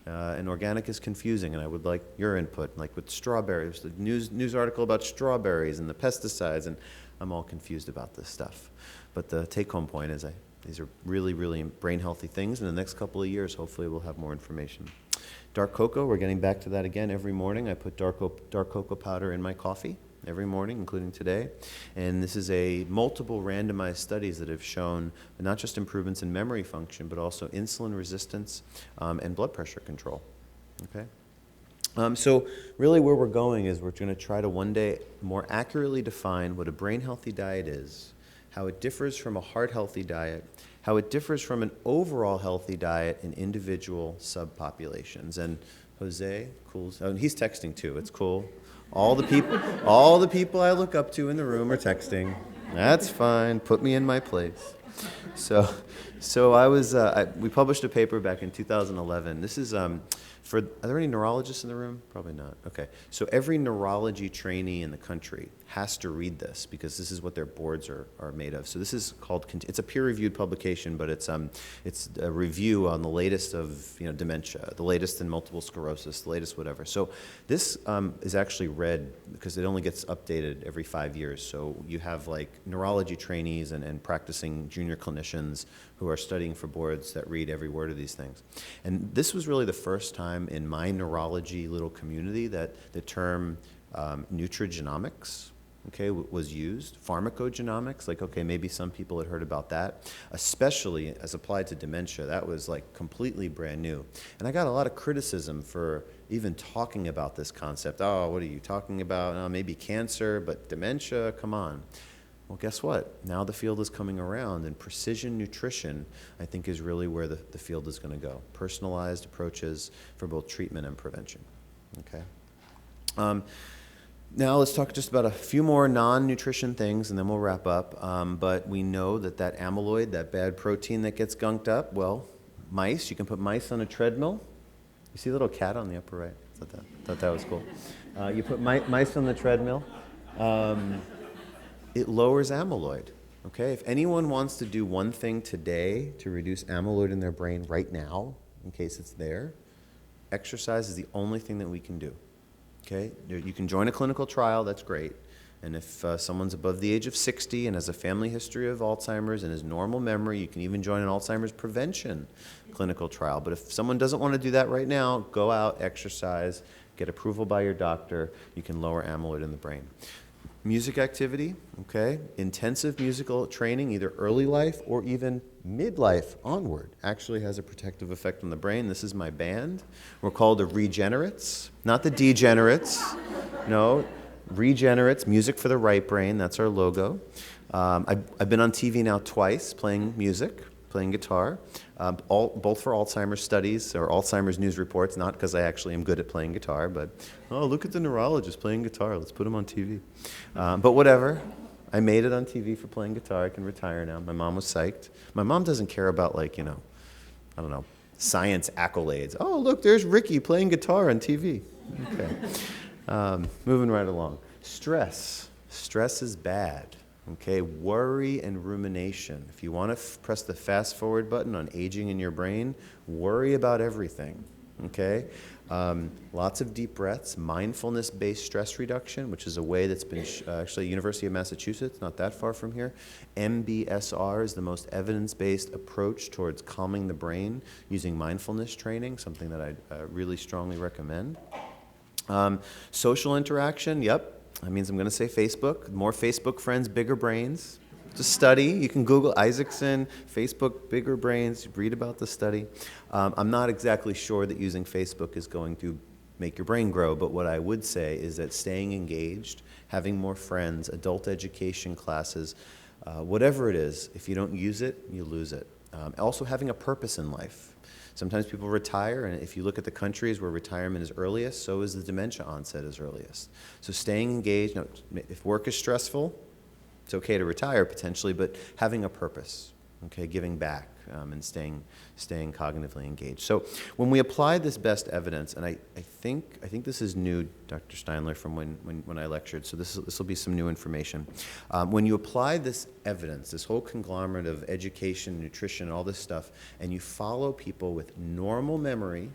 And organic is confusing, and I would like your input, like with strawberries, the news article about strawberries and the pesticides, and I'm all confused about this stuff. But the take-home point is these are really, really brain-healthy things. In the next couple of years, hopefully we'll have more information. Dark cocoa, we're getting back to that again every morning. I put dark cocoa powder in my coffee every morning, including today. And this is multiple randomized studies that have shown not just improvements in memory function, but also insulin resistance and blood pressure control. Okay? So really where we're going is we're going to try to one day more accurately define what a brain-healthy diet is, how it differs from a heart-healthy diet, how it differs from an overall healthy diet in individual subpopulations. And Jose, cool. Oh, and he's texting too. It's cool. All the people I look up to in the room are texting. That's fine. Put me in my place. So we published a paper back in 2011. This is Are there any neurologists in the room? Probably not. Okay. So every neurology trainee in the country has to read this because this is what their boards are made of. So this is called, it's a peer-reviewed publication, but it's a review on the latest of dementia, the latest in multiple sclerosis, the latest whatever. So this is actually read because it only gets updated every 5 years. So you have like neurology trainees and practicing junior clinicians who are studying for boards that read every word of these things. And this was really the first time in my neurology little community that the term nutrigenomics, okay, was used. Pharmacogenomics, like, okay, maybe some people had heard about that, especially as applied to dementia. That was like completely brand new. And I got a lot of criticism for even talking about this concept. Oh, what are you talking about? Oh, maybe cancer, but dementia, come on. Well, guess what? Now the field is coming around, and precision nutrition, I think, is really where the field is going to go. Personalized approaches for both treatment and prevention. Okay. Now let's talk just about a few more non-nutrition things, and then we'll wrap up. But we know that amyloid, that bad protein that gets gunked up, well, mice, you can put mice on a treadmill. You see a little cat on the upper right? Thought that was cool. You put mice on the treadmill. It lowers amyloid, okay? If anyone wants to do one thing today to reduce amyloid in their brain right now, in case it's there, exercise is the only thing that we can do, okay? You can join a clinical trial, that's great. And if someone's above the age of 60 and has a family history of Alzheimer's and has normal memory, you can even join an Alzheimer's prevention clinical trial. But if someone doesn't want to do that right now, go out, exercise, get approval by your doctor, you can lower amyloid in the brain. Music activity, okay? Intensive musical training, either early life or even midlife onward, actually has a protective effect on the brain. This is my band. We're called the Regenerates, not the Degenerates. No, Regenerates, music for the right brain. That's our logo. I've been on TV now twice playing music, playing guitar, both for Alzheimer's studies or Alzheimer's news reports, not because I actually am good at playing guitar, but, oh, look at the neurologist playing guitar. Let's put him on TV. But whatever. I made it on TV for playing guitar. I can retire now. My mom was psyched. My mom doesn't care about, like, I don't know, science accolades. Oh, look, there's Ricky playing guitar on TV. Okay. Moving right along. Stress. Stress is bad. Okay, worry and rumination. If you want to press the fast forward button on aging in your brain, worry about everything. Okay, lots of deep breaths, mindfulness-based stress reduction, which is a way that's been actually University of Massachusetts, not that far from here. MBSR is the most evidence-based approach towards calming the brain using mindfulness training, something that I really strongly recommend. Social interaction, yep. That means I'm going to say Facebook. More Facebook friends, bigger brains. Just study. You can Google Isaacson, Facebook, bigger brains. Read about the study. I'm not exactly sure that using Facebook is going to make your brain grow, but what I would say is that staying engaged, having more friends, adult education classes, whatever it is, if you don't use it, you lose it. Also having a purpose in life. Sometimes people retire, and if you look at the countries where retirement is earliest, so is the dementia onset is earliest. So staying engaged, now, if work is stressful, it's okay to retire potentially, but having a purpose, okay, giving back and staying cognitively engaged. So when we apply this best evidence, and I think this is new, Dr. Steinler, from when I lectured, so this will be some new information. When you apply this evidence, this whole conglomerate of education, nutrition, all this stuff, and you follow people with normal memory,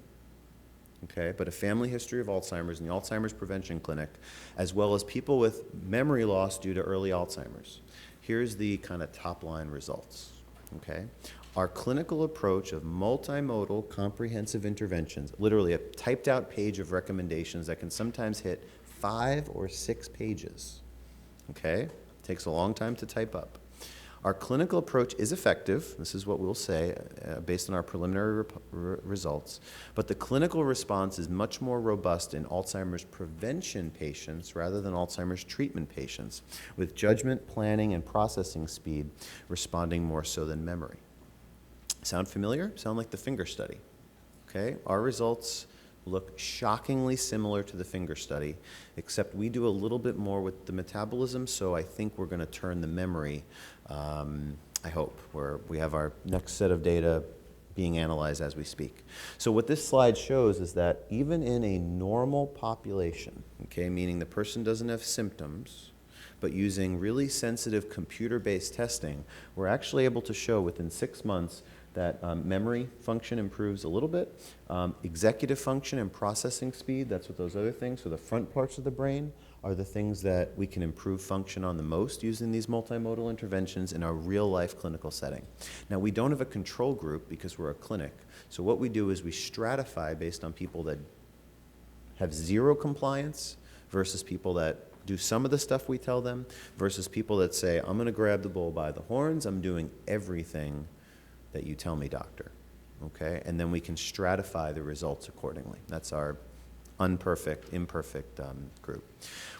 okay, but a family history of Alzheimer's in the Alzheimer's Prevention Clinic, as well as people with memory loss due to early Alzheimer's, here's the kind of top-line results, okay? Our clinical approach of multimodal comprehensive interventions, literally a typed out page of recommendations that can sometimes hit 5 or 6 pages, okay? Takes a long time to type up. Our clinical approach is effective, this is what we'll say, based on our preliminary results, but the clinical response is much more robust in Alzheimer's prevention patients rather than Alzheimer's treatment patients, with judgment, planning, and processing speed responding more so than memory. Sound familiar? Sound like the finger study. Okay, our results look shockingly similar to the finger study, except we do a little bit more with the metabolism, so I think we're going to turn the memory, I hope, where we have our next set of data being analyzed as we speak. So what this slide shows is that even in a normal population, okay, meaning the person doesn't have symptoms, but using really sensitive computer-based testing, we're actually able to show within 6 months that memory function improves a little bit, executive function and processing speed, that's what those other things, so the front parts of the brain are the things that we can improve function on the most using these multimodal interventions in a real-life clinical setting. Now, we don't have a control group because we're a clinic, so what we do is we stratify based on people that have zero compliance versus people that do some of the stuff we tell them versus people that say, I'm going to grab the bull by the horns, I'm doing everything that you tell me, doctor, okay? And then we can stratify the results accordingly. That's our imperfect group.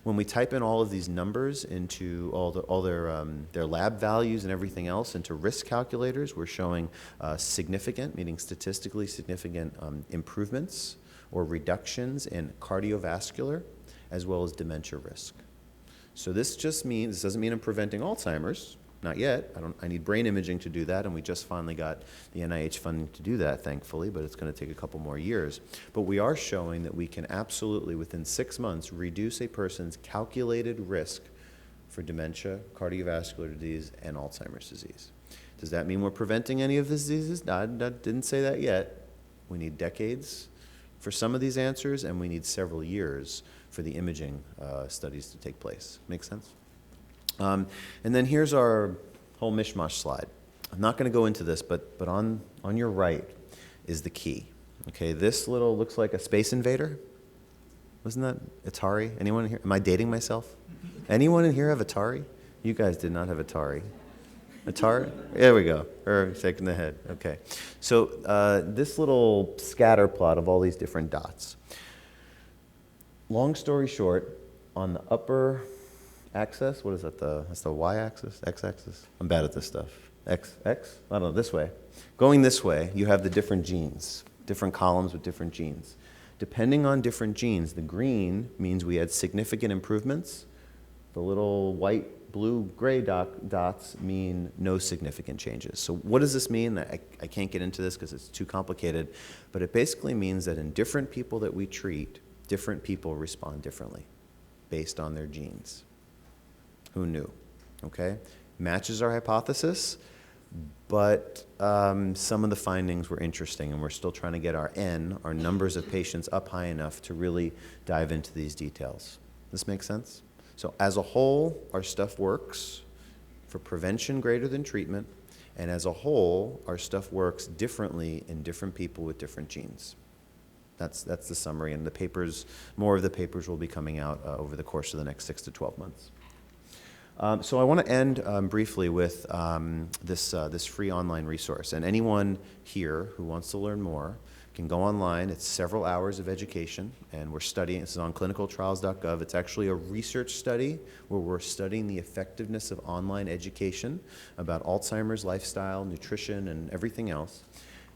When we type in all of these numbers into all their lab values and everything else into risk calculators, we're showing significant, meaning statistically significant improvements or reductions in cardiovascular as well as dementia risk. So this just means, this doesn't mean I'm preventing Alzheimer's, not yet. I need brain imaging to do that, and we just finally got the NIH funding to do that, thankfully, but it's going to take a couple more years. But we are showing that we can absolutely, within 6 months, reduce a person's calculated risk for dementia, cardiovascular disease, and Alzheimer's disease. Does that mean we're preventing any of these diseases? I didn't say that yet. We need decades for some of these answers, and we need several years for the imaging studies to take place. Make sense? And then here's our whole mishmash slide. I'm not going to go into this, but on your right is the key. Okay, this little looks like a Space Invader. Wasn't that Atari? Anyone here? Am I dating myself? Anyone in here have Atari? You guys did not have Atari. Atari? There we go. Or shaking the head. Okay. So this little scatter plot of all these different dots. Long story short, on the upper axis, what is that? That's the y-axis, x-axis? I'm bad at this stuff. X? I don't know, this way. Going this way, you have the different genes, different columns with different genes. Depending on different genes, the green means we had significant improvements. The little white, blue, gray dots mean no significant changes. So what does this mean? I can't get into this because it's too complicated, but it basically means that in different people that we treat, different people respond differently based on their genes. Who knew? Okay? Matches our hypothesis, but some of the findings were interesting, and we're still trying to get our N, our numbers of patients, up high enough to really dive into these details. This makes sense? So as a whole, our stuff works for prevention greater than treatment, and as a whole, our stuff works differently in different people with different genes. That's the summary, and the papers, more of the papers will be coming out over the course of the next 6 to 12 months. So I want to end briefly with this free online resource. And anyone here who wants to learn more can go online. It's several hours of education, and we're studying. This is on clinicaltrials.gov. It's actually a research study where we're studying the effectiveness of online education about Alzheimer's, lifestyle, nutrition, and everything else.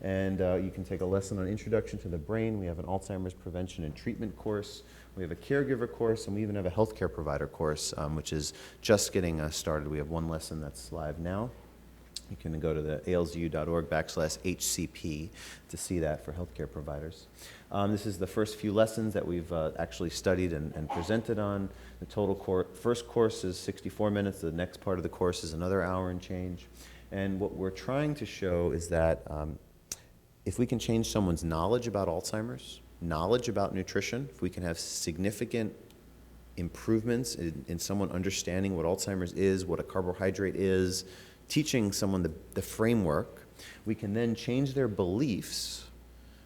And you can take a lesson on Introduction to the Brain. We have an Alzheimer's prevention and treatment course. We have a caregiver course, and we even have a healthcare provider course, which is just getting started. We have one lesson that's live now. You can go to the alzu.org/HCP to see that for healthcare providers. This is the first few lessons that we've actually studied and presented on. The total first course is 64 minutes. The next part of the course is another hour and change. And what we're trying to show is that if we can change someone's knowledge about Alzheimer's, knowledge about nutrition, if we can have significant improvements in someone understanding what Alzheimer's is, what a carbohydrate is, teaching someone the framework, we can then change their beliefs.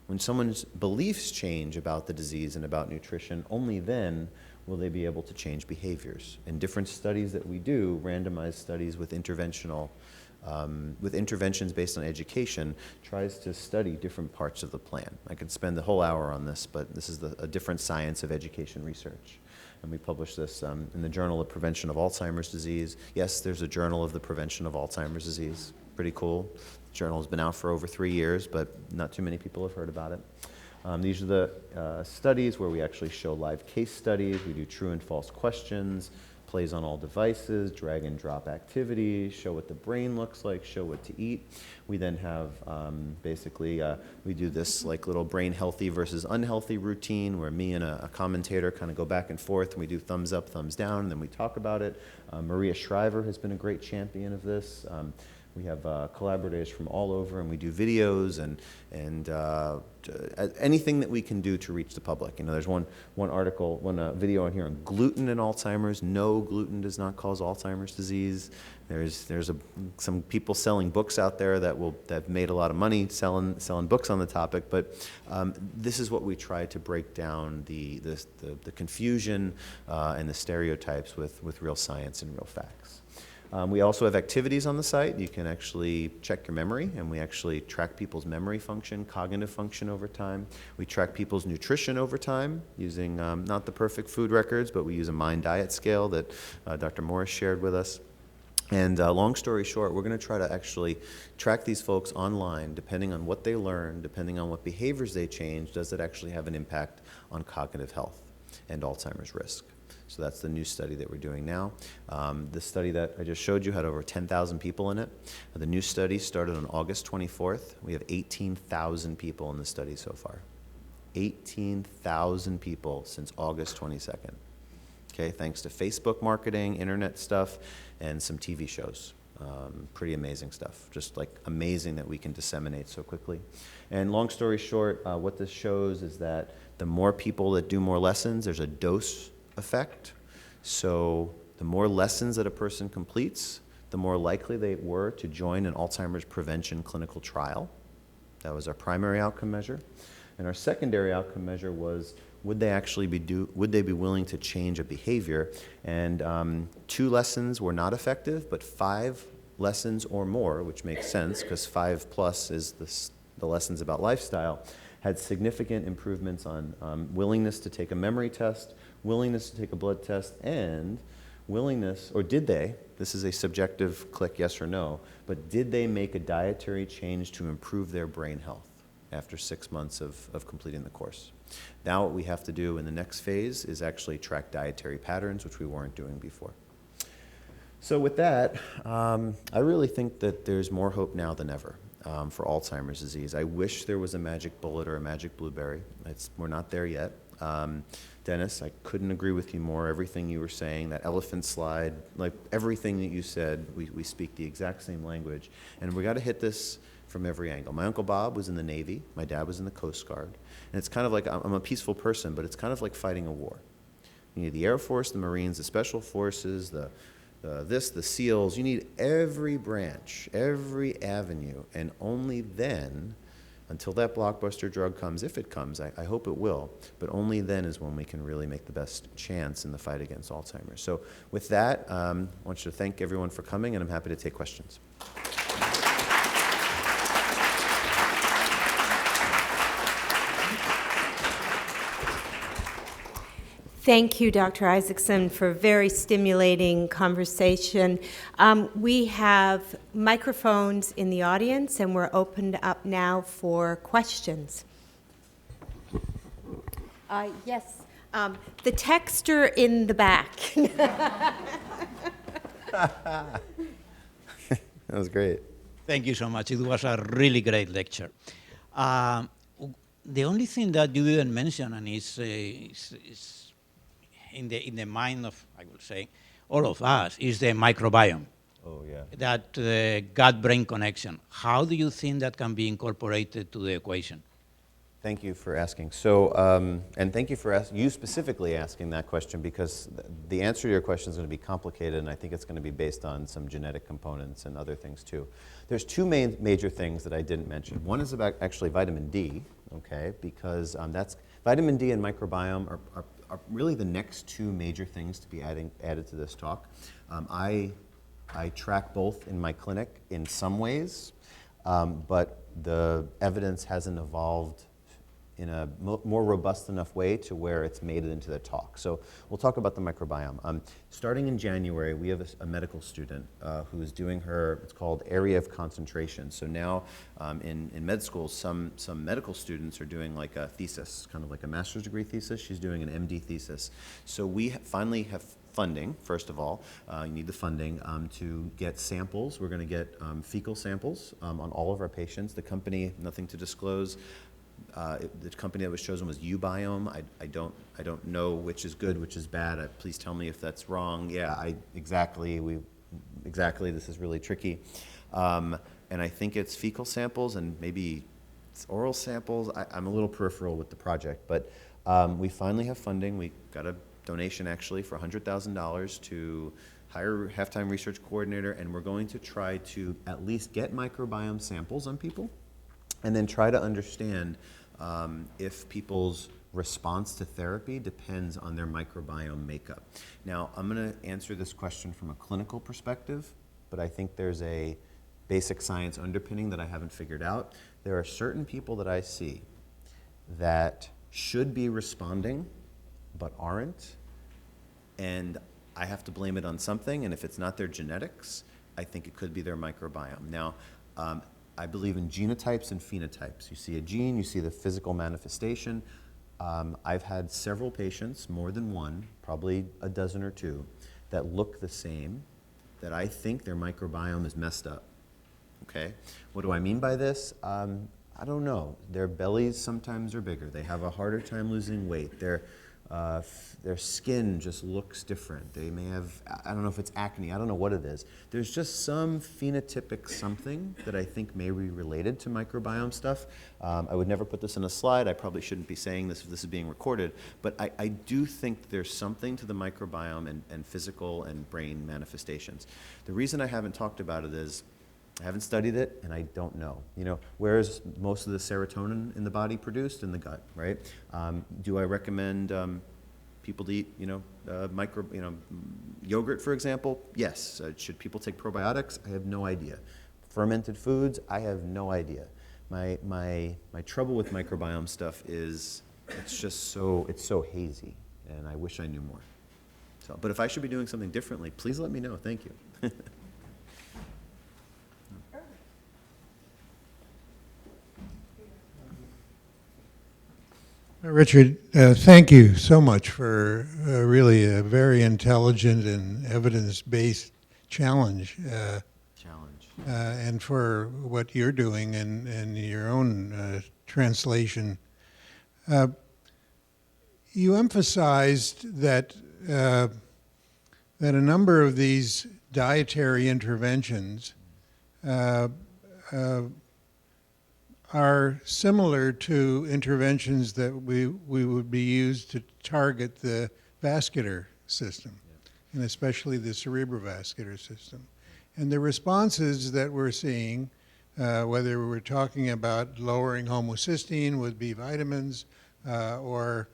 When someone's beliefs change about the disease and about nutrition, only then will they be able to change behaviors. And different studies that we do, randomized studies with interventions based on education, tries to study different parts of the plan. I could spend the whole hour on this, but this is a different science of education research. And we publish this in the Journal of Prevention of Alzheimer's Disease. Yes, there's a Journal of the Prevention of Alzheimer's Disease. Pretty cool. The journal has been out for over 3 years, but not too many people have heard about it. These are the studies where we actually show live case studies. We do true and false questions. plays on all devices, drag and drop activities, show what the brain looks like, show what to eat. We then have we do this like little brain healthy versus unhealthy routine where me and a commentator kind of go back and forth, and we do thumbs up, thumbs down, and then we talk about it. Maria Shriver has been a great champion of this. We have collaborators from all over, and we do videos and anything that we can do to reach the public. You know, there's one video on here on gluten and Alzheimer's. No, gluten does not cause Alzheimer's disease. There's some people selling books out there that made a lot of money selling books on the topic. But this is what we try to break down the confusion and the stereotypes with real science and real facts. We also have activities on the site. You can actually check your memory, and we actually track people's memory function, cognitive function over time. We track people's nutrition over time using not the perfect food records, but we use a Mind Diet scale that Dr. Morris shared with us. And long story short, we're going to try to actually track these folks online, depending on what they learn, depending on what behaviors they change, does it actually have an impact on cognitive health and Alzheimer's risk. So that's the new study that we're doing now. The study that I just showed you had over 10,000 people in it. The new study started on August 24th. We have 18,000 people in the study so far. 18,000 people since August 22nd. Okay, thanks to Facebook marketing, internet stuff, and some TV shows. Pretty amazing stuff. Just like amazing that we can disseminate so quickly. And long story short, what this shows is that the more people that do more lessons, there's a dose effect. So the more lessons that a person completes, the more likely they were to join an Alzheimer's prevention clinical trial. That was our primary outcome measure. And our secondary outcome measure was, would they actually would they be willing to change a behavior? And 2 lessons were not effective, but 5 lessons or more, which makes sense because 5+ is the lessons about lifestyle, had significant improvements on willingness to take a memory test, willingness to take a blood test, and willingness, or did they, this is a subjective click yes or no, but did they make a dietary change to improve their brain health after 6 months of completing the course? Now what we have to do in the next phase is actually track dietary patterns, which we weren't doing before. So with that, I really think that there's more hope now than ever for Alzheimer's disease. I wish there was a magic bullet or a magic blueberry. We're not there yet. Dennis, I couldn't agree with you more. Everything you were saying, that elephant slide, like everything that you said, we speak the exact same language. And we got to hit this from every angle. My Uncle Bob was in the Navy. My dad was in the Coast Guard. And it's kind of like, I'm a peaceful person, but it's kind of like fighting a war. You need the Air Force, the Marines, the Special Forces, the SEALs. You need every branch, every avenue, and only then, until that blockbuster drug comes, if it comes, I hope it will, but only then is when we can really make the best chance in the fight against Alzheimer's. So with that, I want you to thank everyone for coming, and I'm happy to take questions. Thank you, Dr. Isaacson, for a very stimulating conversation. We have microphones in the audience, and we're opened up now for questions. Yes, the texter in the back. That was great. Thank you so much. It was a really great lecture. The only thing that you didn't mention, and is in the mind of, I would say, all of us, is the microbiome. Oh, yeah. That gut-brain connection. How do you think that can be incorporated to the equation? Thank you for asking. So, and thank you for you specifically asking that question, because the answer to your question is going to be complicated, and I think it's going to be based on some genetic components and other things too. There's 2 major things that I didn't mention. One is about actually vitamin D, okay, because that's vitamin D and microbiome are really the next 2 major things to be added to this talk. I track both in my clinic in some ways, but the evidence hasn't evolved more robust enough way to where it's made it into the talk. So we'll talk about the microbiome. Starting in January, we have a medical student who is doing it's called area of concentration. So now in med school, some medical students are doing like a thesis, kind of like a master's degree thesis. She's doing an MD thesis. So we finally have funding, first of all. You need the funding to get samples. We're going to get fecal samples on all of our patients. The company, nothing to disclose, the company that was chosen was Ubiome. I don't know which is good, which is bad. Please tell me if that's wrong. Yeah, exactly. This is really tricky. And I think it's fecal samples and maybe it's oral samples. I'm a little peripheral with the project, but we finally have funding. We got a donation actually for $100,000 to hire a half-time research coordinator, and we're going to try to at least get microbiome samples on people and then try to understand if people's response to therapy depends on their microbiome makeup. Now, I'm going to answer this question from a clinical perspective, but I think there's a basic science underpinning that I haven't figured out. There are certain people that I see that should be responding but aren't, and I have to blame it on something, and if it's not their genetics, I think it could be their microbiome. Now, I believe in genotypes and phenotypes. You see a gene, you see the physical manifestation. I've had several patients, more than one, probably a dozen or two, that look the same, that I think their microbiome is messed up, okay? What do I mean by this? I don't know. Their bellies sometimes are bigger. They have a harder time losing weight. Their skin just looks different. They may have, I don't know if it's acne, I don't know what it is. There's just some phenotypic something that I think may be related to microbiome stuff. I would never put this in a slide. I probably shouldn't be saying this if this is being recorded, but I do think there's something to the microbiome and physical and brain manifestations. The reason I haven't talked about it is I haven't studied it, and I don't know. You know, where is most of the serotonin in the body produced? In the gut, right? Do I recommend people to eat, yogurt, for example? Yes. Should people take probiotics? I have no idea. Fermented foods? I have no idea. My trouble with microbiome stuff is it's so hazy, and I wish I knew more. So, but if I should be doing something differently, please let me know. Thank you. Richard, thank you so much for really a very intelligent and evidence-based challenge. And for what you're doing and your own translation. You emphasized that that a number of these dietary interventions are similar to interventions that we would be used to target the vascular system, and especially the cerebrovascular system. And the responses that we're seeing, whether we're talking about lowering homocysteine with B vitamins or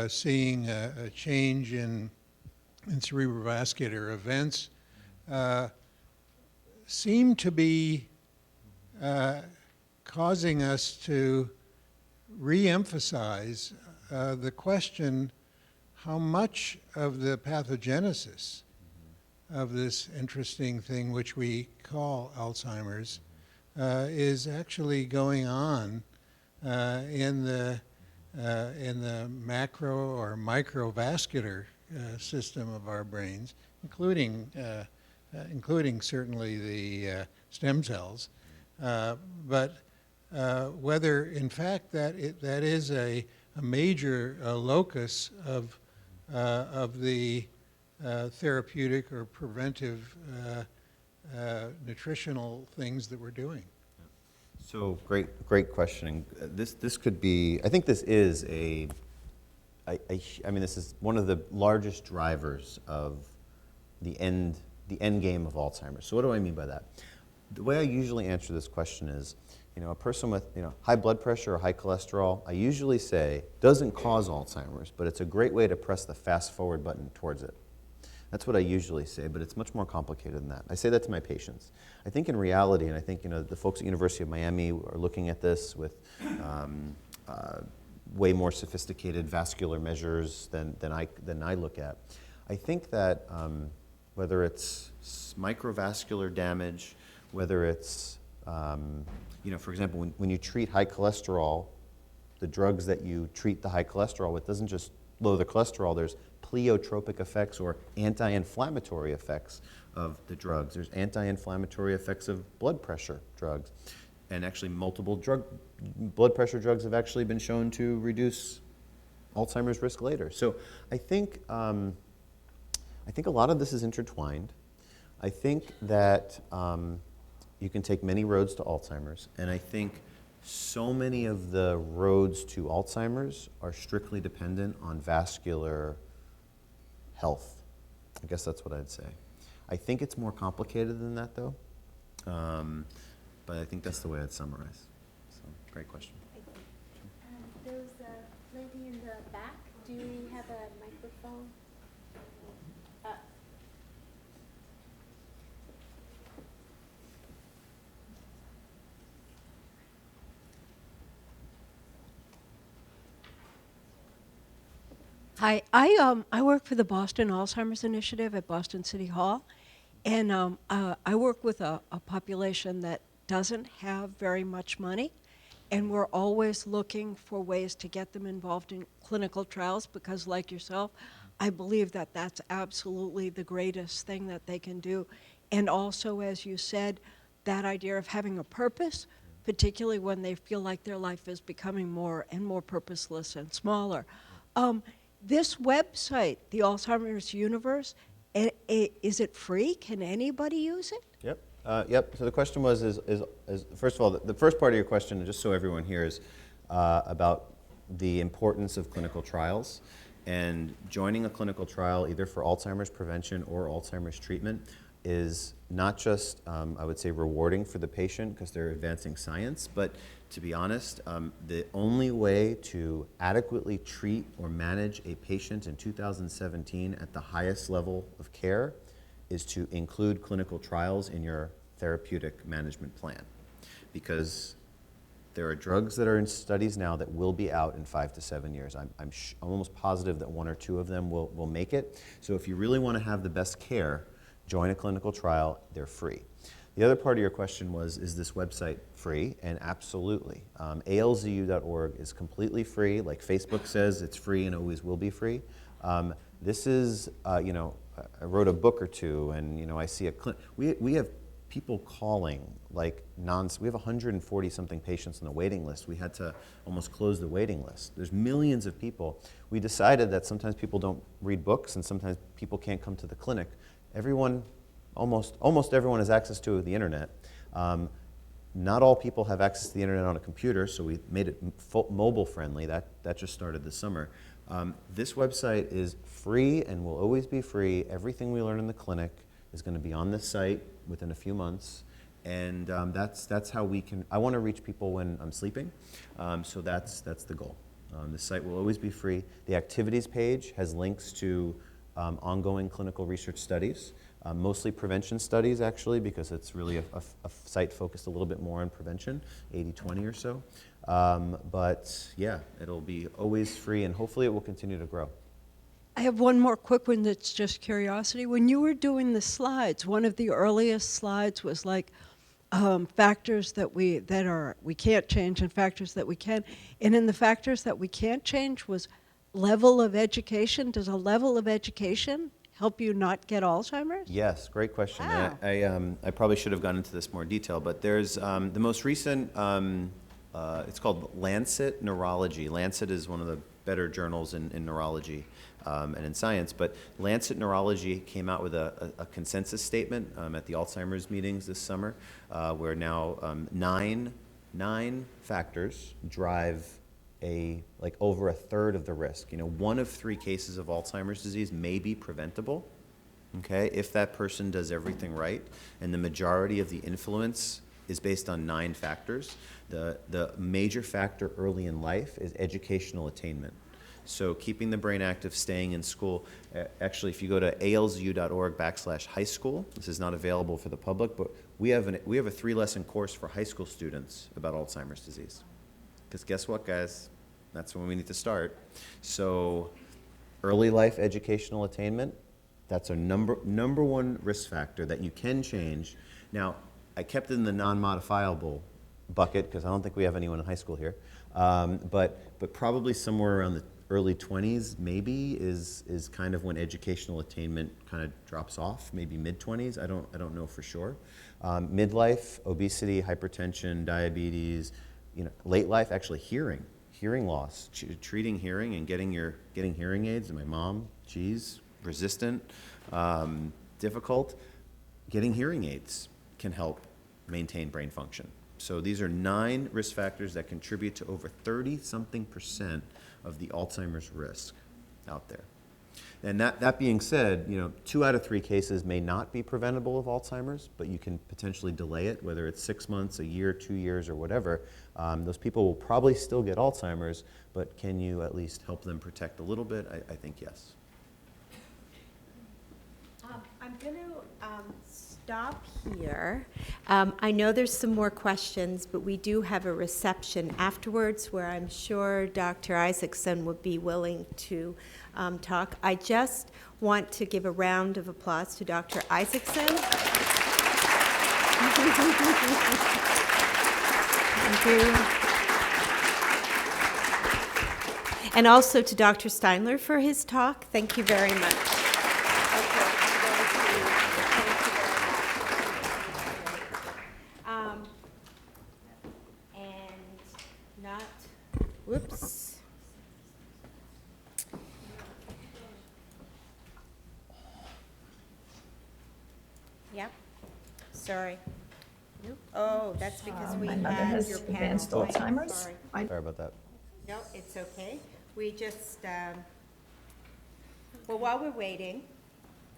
seeing a change in cerebrovascular events, seem to be causing us to re-emphasize the question how much of the pathogenesis of this interesting thing which we call Alzheimer's is actually going on in the macro or microvascular system of our brains, including certainly the stem cells. But whether, in fact, that is a major locus of the therapeutic or preventive nutritional things that we're doing. So great questioning. This could be. I think this is I mean, this is one of the largest drivers of the end game of Alzheimer's. So what do I mean by that? The way I usually answer this question is, a person with high blood pressure or high cholesterol, I usually say doesn't cause Alzheimer's, but it's a great way to press the fast forward button towards it. That's what I usually say, but it's much more complicated than that. I say that to my patients. I think in reality, and I think the folks at University of Miami are looking at this with way more sophisticated vascular measures than I look at. I think that whether it's microvascular damage, whether it's, for example, when you treat high cholesterol, the drugs that you treat the high cholesterol with doesn't just lower the cholesterol, there's pleiotropic effects or anti-inflammatory effects of the drugs. There's anti-inflammatory effects of blood pressure drugs. And actually multiple blood pressure drugs have actually been shown to reduce Alzheimer's risk later. So I think a lot of this is intertwined. I think that you can take many roads to Alzheimer's, and I think so many of the roads to Alzheimer's are strictly dependent on vascular health. I guess that's what I'd say. I think it's more complicated than that, though, but I think that's the way I'd summarize. So, great question. There's a lady in the back. Do we have a microphone? Hi, I work for the Boston Alzheimer's Initiative at Boston City Hall, and I work with a population that doesn't have very much money, and we're always looking for ways to get them involved in clinical trials because, like yourself, I believe that that's absolutely the greatest thing that they can do. And also, as you said, that idea of having a purpose, particularly when they feel like their life is becoming more and more purposeless and smaller. This website, the Alzheimer's Universe, is it free? Can anybody use it? Yep. So the question was, is first of all, the first part of your question, just so everyone here, is about the importance of clinical trials. And joining a clinical trial, either for Alzheimer's prevention or Alzheimer's treatment, is not just, I would say, rewarding for the patient because they're advancing science, but to be honest, the only way to adequately treat or manage a patient in 2017 at the highest level of care is to include clinical trials in your therapeutic management plan. Because there are drugs that are in studies now that will be out in 5 to 7 years. I'm almost positive that 1 or 2 of them will make it. So if you really want to have the best care, join a clinical trial. They're free. The other part of your question was, is this website free? And absolutely. ALZU.org is completely free. Like Facebook says, it's free and always will be free. This is, I wrote a book or two, and I see we have people calling like we have 140 something patients on the waiting list. We had to almost close the waiting list. There's millions of people. We decided that sometimes people don't read books and sometimes people can't come to the clinic. Almost everyone has access to the internet. Not all people have access to the internet on a computer, so we made it mobile friendly. That just started this summer. This website is free and will always be free. Everything we learn in the clinic is going to be on this site within a few months, and that's how we can. I want to reach people when I'm sleeping, so that's the goal. The site will always be free. The activities page has links to ongoing clinical research studies, mostly prevention studies actually, because it's really a site focused a little bit more on prevention, 80-20 or so. But yeah, it'll be always free and hopefully it will continue to grow. I have one more quick one that's just curiosity. When you were doing the slides, one of the earliest slides was like factors that we can't change and factors that we can. And in the factors that we can't change was level of education. Does a level of education help you not get Alzheimer's? Yes, great question. Wow. I probably should have gone into this more detail, but there's the most recent, it's called Lancet Neurology. Lancet is one of the better journals in neurology and in science, but Lancet Neurology came out with a consensus statement at the Alzheimer's meetings this summer, where now 9 factors drive over a third of the risk. 1 of 3 cases of Alzheimer's disease may be preventable, okay, if that person does everything right, and the majority of the influence is based on 9 factors. The major factor early in life is educational attainment. So keeping the brain active, staying in school. Actually, if you go to alzu.org/high school, this is not available for the public, but we have a 3-lesson course for high school students about Alzheimer's disease. Because guess what, guys? That's when we need to start. So early life educational attainment, that's a number one risk factor that you can change. Now, I kept it in the non-modifiable bucket because I don't think we have anyone in high school here. But probably somewhere around the early 20s maybe is kind of when educational attainment kind of drops off, maybe mid-20s, I don't know for sure. Midlife, obesity, hypertension, diabetes, late life, actually hearing loss, treating hearing and getting hearing aids. And my mom, resistant, difficult. Getting hearing aids can help maintain brain function. So these are 9 risk factors that contribute to over 30-something% of the Alzheimer's risk out there. And that being said, 2 out of 3 cases may not be preventable of Alzheimer's, but you can potentially delay it, whether it's 6 months, a year, 2 years, or whatever. Those people will probably still get Alzheimer's, but can you at least help them protect a little bit? I think yes. I'm going to stop here. I know there's some more questions, but we do have a reception afterwards where I'm sure Dr. Isaacson would be willing to talk. I just want to give a round of applause to Dr. Isaacson. Thank you. And also to Dr. Steinler for his talk. Thank you very much. Whoops. Yep. Sorry. Nope. Oh, that's because we My mother had has your panel. advanced Alzheimer's. Sorry. Sorry about that. No, it's okay. We just, well, while we're waiting.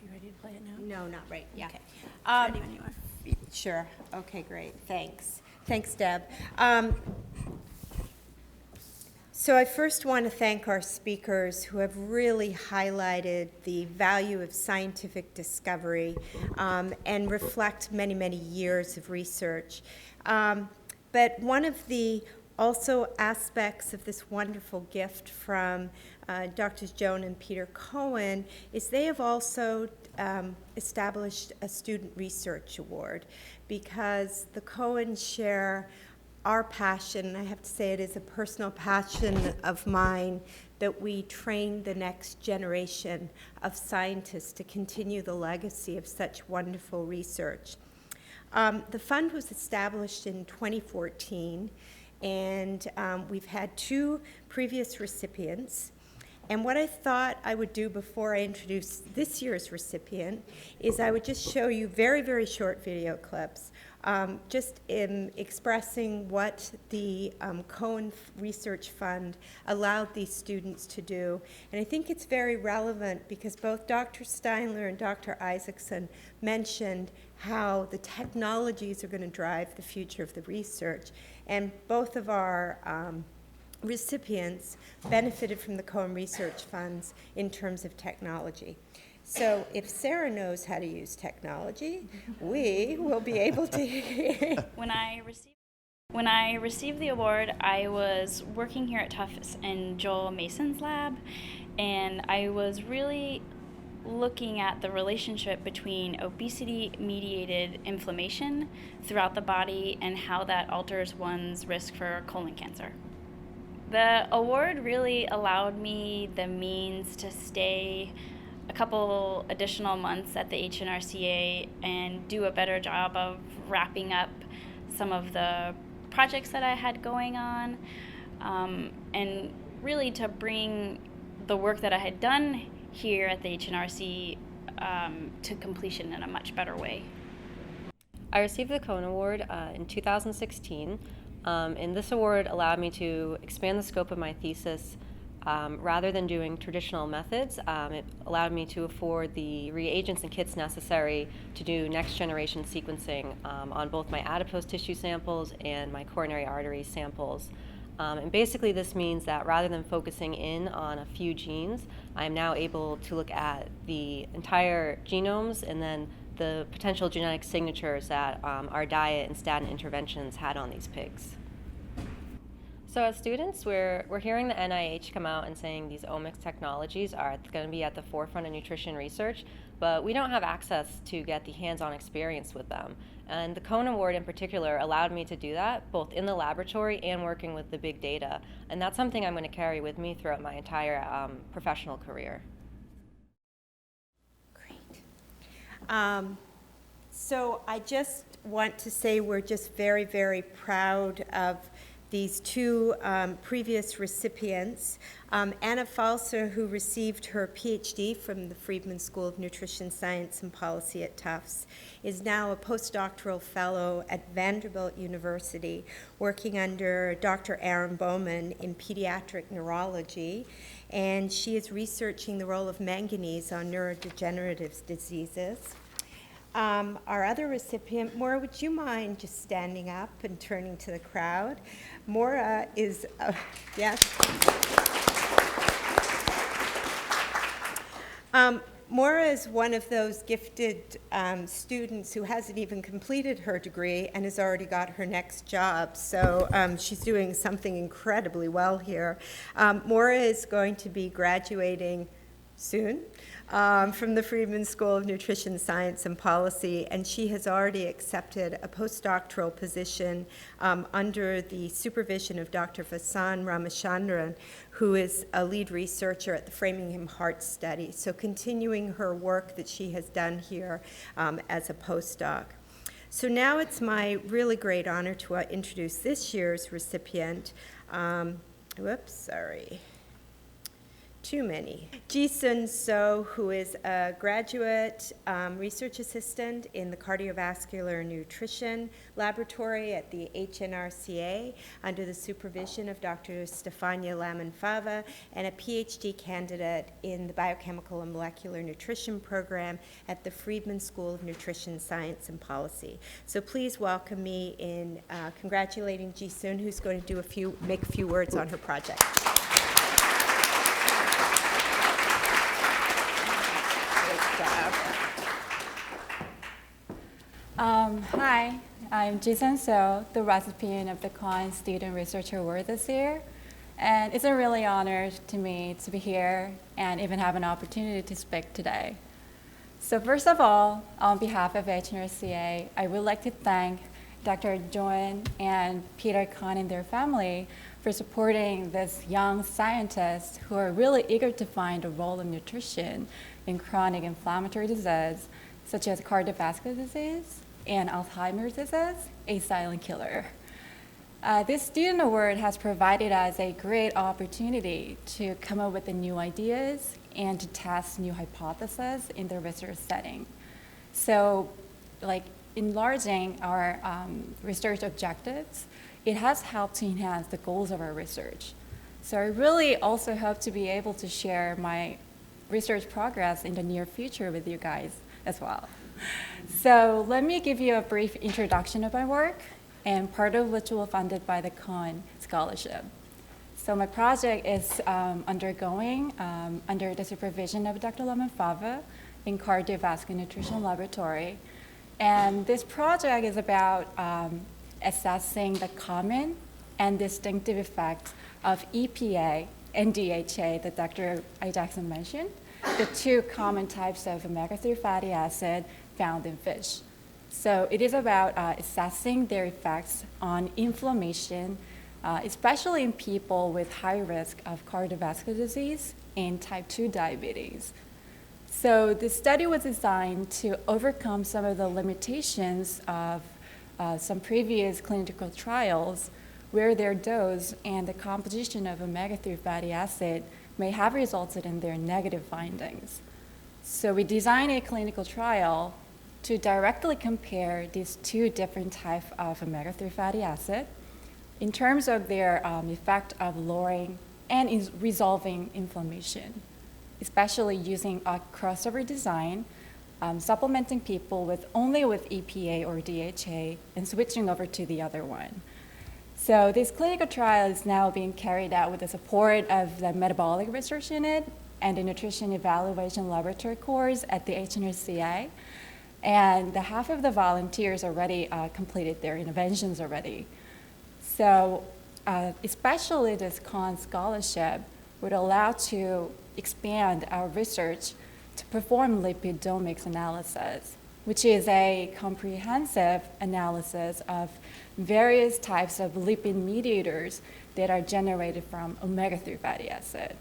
You ready to play it now? No, not right. Yeah. Okay. Ready when you are. Sure. Okay, great. Thanks. Thanks, Deb. So I first want to thank our speakers who have really highlighted the value of scientific discovery and reflect many, many years of research. But one of the also aspects of this wonderful gift from Drs. Joan and Peter Cohen is they have also established a Student Research Award because the Cohens share our passion. I have to say it is a personal passion of mine that we train the next generation of scientists to continue the legacy of such wonderful research. The fund was established in 2014, and we've had 2 previous recipients. And what I thought I would do before I introduce this year's recipient is I would just show you very, very short video clips just in expressing what the Cohen Research Fund allowed these students to do. And I think it's very relevant because both Dr. Steinler and Dr. Isaacson mentioned how the technologies are going to drive the future of the research. And both of our recipients benefited from the Cohen Research Funds in terms of technology. So if Sarah knows how to use technology, we will be able to. When I received the award, I was working here at Tufts in Joel Mason's lab, and I was really looking at the relationship between obesity-mediated inflammation throughout the body and how that alters one's risk for colon cancer. The award really allowed me the means to stay a couple additional months at the HNRCA and do a better job of wrapping up some of the projects that I had going on, and really to bring the work that I had done here at the HNRC to completion in a much better way. I received the Cohen Award in 2016, and this award allowed me to expand the scope of my thesis. Rather than doing traditional methods, it allowed me to afford the reagents and kits necessary to do next-generation sequencing on both my adipose tissue samples and my coronary artery samples. And basically this means that rather than focusing in on a few genes, I'm now able to look at the entire genomes and then the potential genetic signatures that our diet and statin interventions had on these pigs. So as students, we're hearing the NIH come out and saying these omics technologies are going to be at the forefront of nutrition research, but we don't have access to get the hands-on experience with them. And the Cohn Award in particular allowed me to do that, both in the laboratory and working with the big data. And that's something I'm going to carry with me throughout my entire professional career. Great. So I just want to say we're just very, very proud of these two previous recipients. Anna Falser, who received her PhD from the Friedman School of Nutrition Science and Policy at Tufts, is now a postdoctoral fellow at Vanderbilt University, working under Dr. Aaron Bowman in pediatric neurology, and she is researching the role of manganese on neurodegenerative diseases. Our other recipient, Maura, would you mind just standing up and turning to the crowd? Maura is, yes. Maura is one of those gifted students who hasn't even completed her degree and has already got her next job. So she's doing something incredibly well here. Maura is going to be graduating soon from the Friedman School of Nutrition Science and Policy, and she has already accepted a postdoctoral position under the supervision of Dr. Vasan Ramachandran, who is a lead researcher at the Framingham Heart Study, so continuing her work that she has done here as a postdoc. So now it's my really great honor to introduce this year's recipient. Too many. Ji-Sun So, who is a graduate research assistant in the Cardiovascular Nutrition Laboratory at the HNRCA under the supervision of Dr. Stefania Lamanfava, and a PhD candidate in the Biochemical and Molecular Nutrition Program at the Friedman School of Nutrition Science and Policy. So please welcome me in congratulating Ji-Sun, who's going to make a few words on her project. Hi, I'm Ji-Sun So, the recipient of the Cohn Student Researcher Award this year. And it's a really honor to me to be here and even have an opportunity to speak today. So first of all, on behalf of HNRCA, I would like to thank Dr. Joan and Peter Cohn and their family for supporting this young scientists who are really eager to find a role of nutrition in chronic inflammatory disease, such as cardiovascular disease and Alzheimer's disease, a silent killer. This student award has provided us a great opportunity to come up with the new ideas and to test new hypotheses in the research setting. So, like enlarging our research objectives, it has helped to enhance the goals of our research. So I really also hope to be able to share my research progress in the near future with you guys as well. So let me give you a brief introduction of my work, and part of which will be funded by the Cohn Scholarship. So my project is undergoing under the supervision of Dr. Lamanfava in Cardiovascular Nutrition Laboratory. And this project is about assessing the common and distinctive effects of EPA and DHA that Dr. Isaacson mentioned, the two common types of omega-3 fatty acid found in fish. So it is about assessing their effects on inflammation, especially in people with high risk of cardiovascular disease and type 2 diabetes. So the study was designed to overcome some of the limitations of some previous clinical trials where their dose and the composition of omega-3 fatty acid may have resulted in their negative findings. So we designed a clinical trial to directly compare these two different types of omega-3 fatty acid in terms of their effect of lowering and resolving inflammation, especially using a crossover design, supplementing people only with EPA or DHA and switching over to the other one. So this clinical trial is now being carried out with the support of the Metabolic Research Unit and the Nutrition Evaluation Laboratory course at the HNRCA. And the half of the volunteers already completed their interventions already. So especially this Kahn Scholarship would allow to expand our research to perform lipidomics analysis, which is a comprehensive analysis of various types of lipid mediators that are generated from omega-3 fatty acid.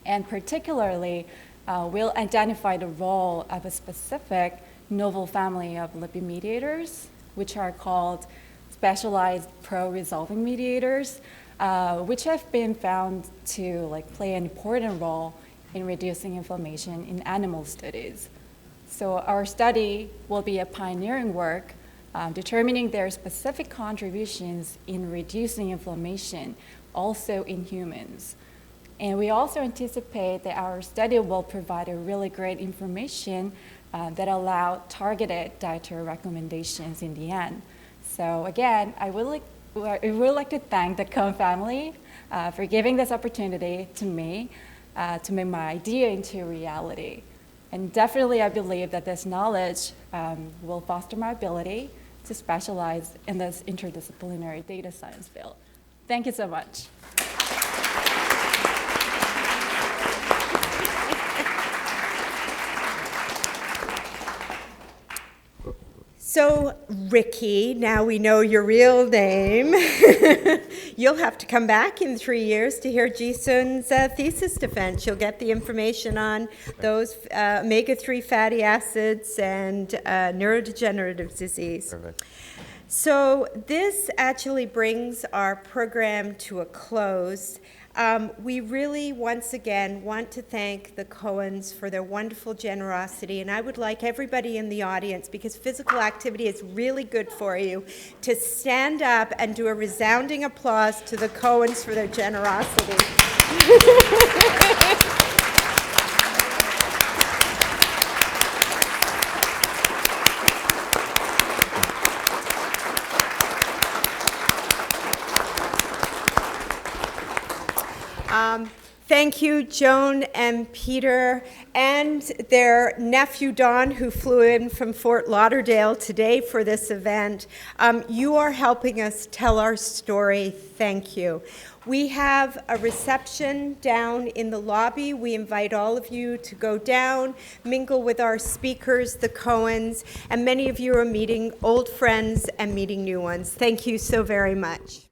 And particularly, we'll identify the role of a specific novel family of lipid mediators, which are called specialized pro-resolving mediators, which have been found to play an important role in reducing inflammation in animal studies. So our study will be a pioneering work determining their specific contributions in reducing inflammation also in humans. And we also anticipate that our study will provide a really great information that allow targeted dietary recommendations in the end. So again, I would like to thank the Cohn family for giving this opportunity to me to make my idea into reality. And definitely I believe that this knowledge will foster my ability to specialize in this interdisciplinary data science field. Thank you so much. So, Ricky, now we know your real name. You'll have to come back in 3 years to hear Jisun's thesis defense. You'll get the information on those omega-3 fatty acids and neurodegenerative disease. Perfect. So this actually brings our program to a close. We really, once again, want to thank the Cohens for their wonderful generosity, and I would like everybody in the audience, because physical activity is really good for you, to stand up and do a resounding applause to the Cohens for their generosity. Thank you, Joan and Peter, and their nephew, Don, who flew in from Fort Lauderdale today for this event. You are helping us tell our story. Thank you. We have a reception down in the lobby. We invite all of you to go down, mingle with our speakers, the Cohens, and many of you are meeting old friends and meeting new ones. Thank you so very much.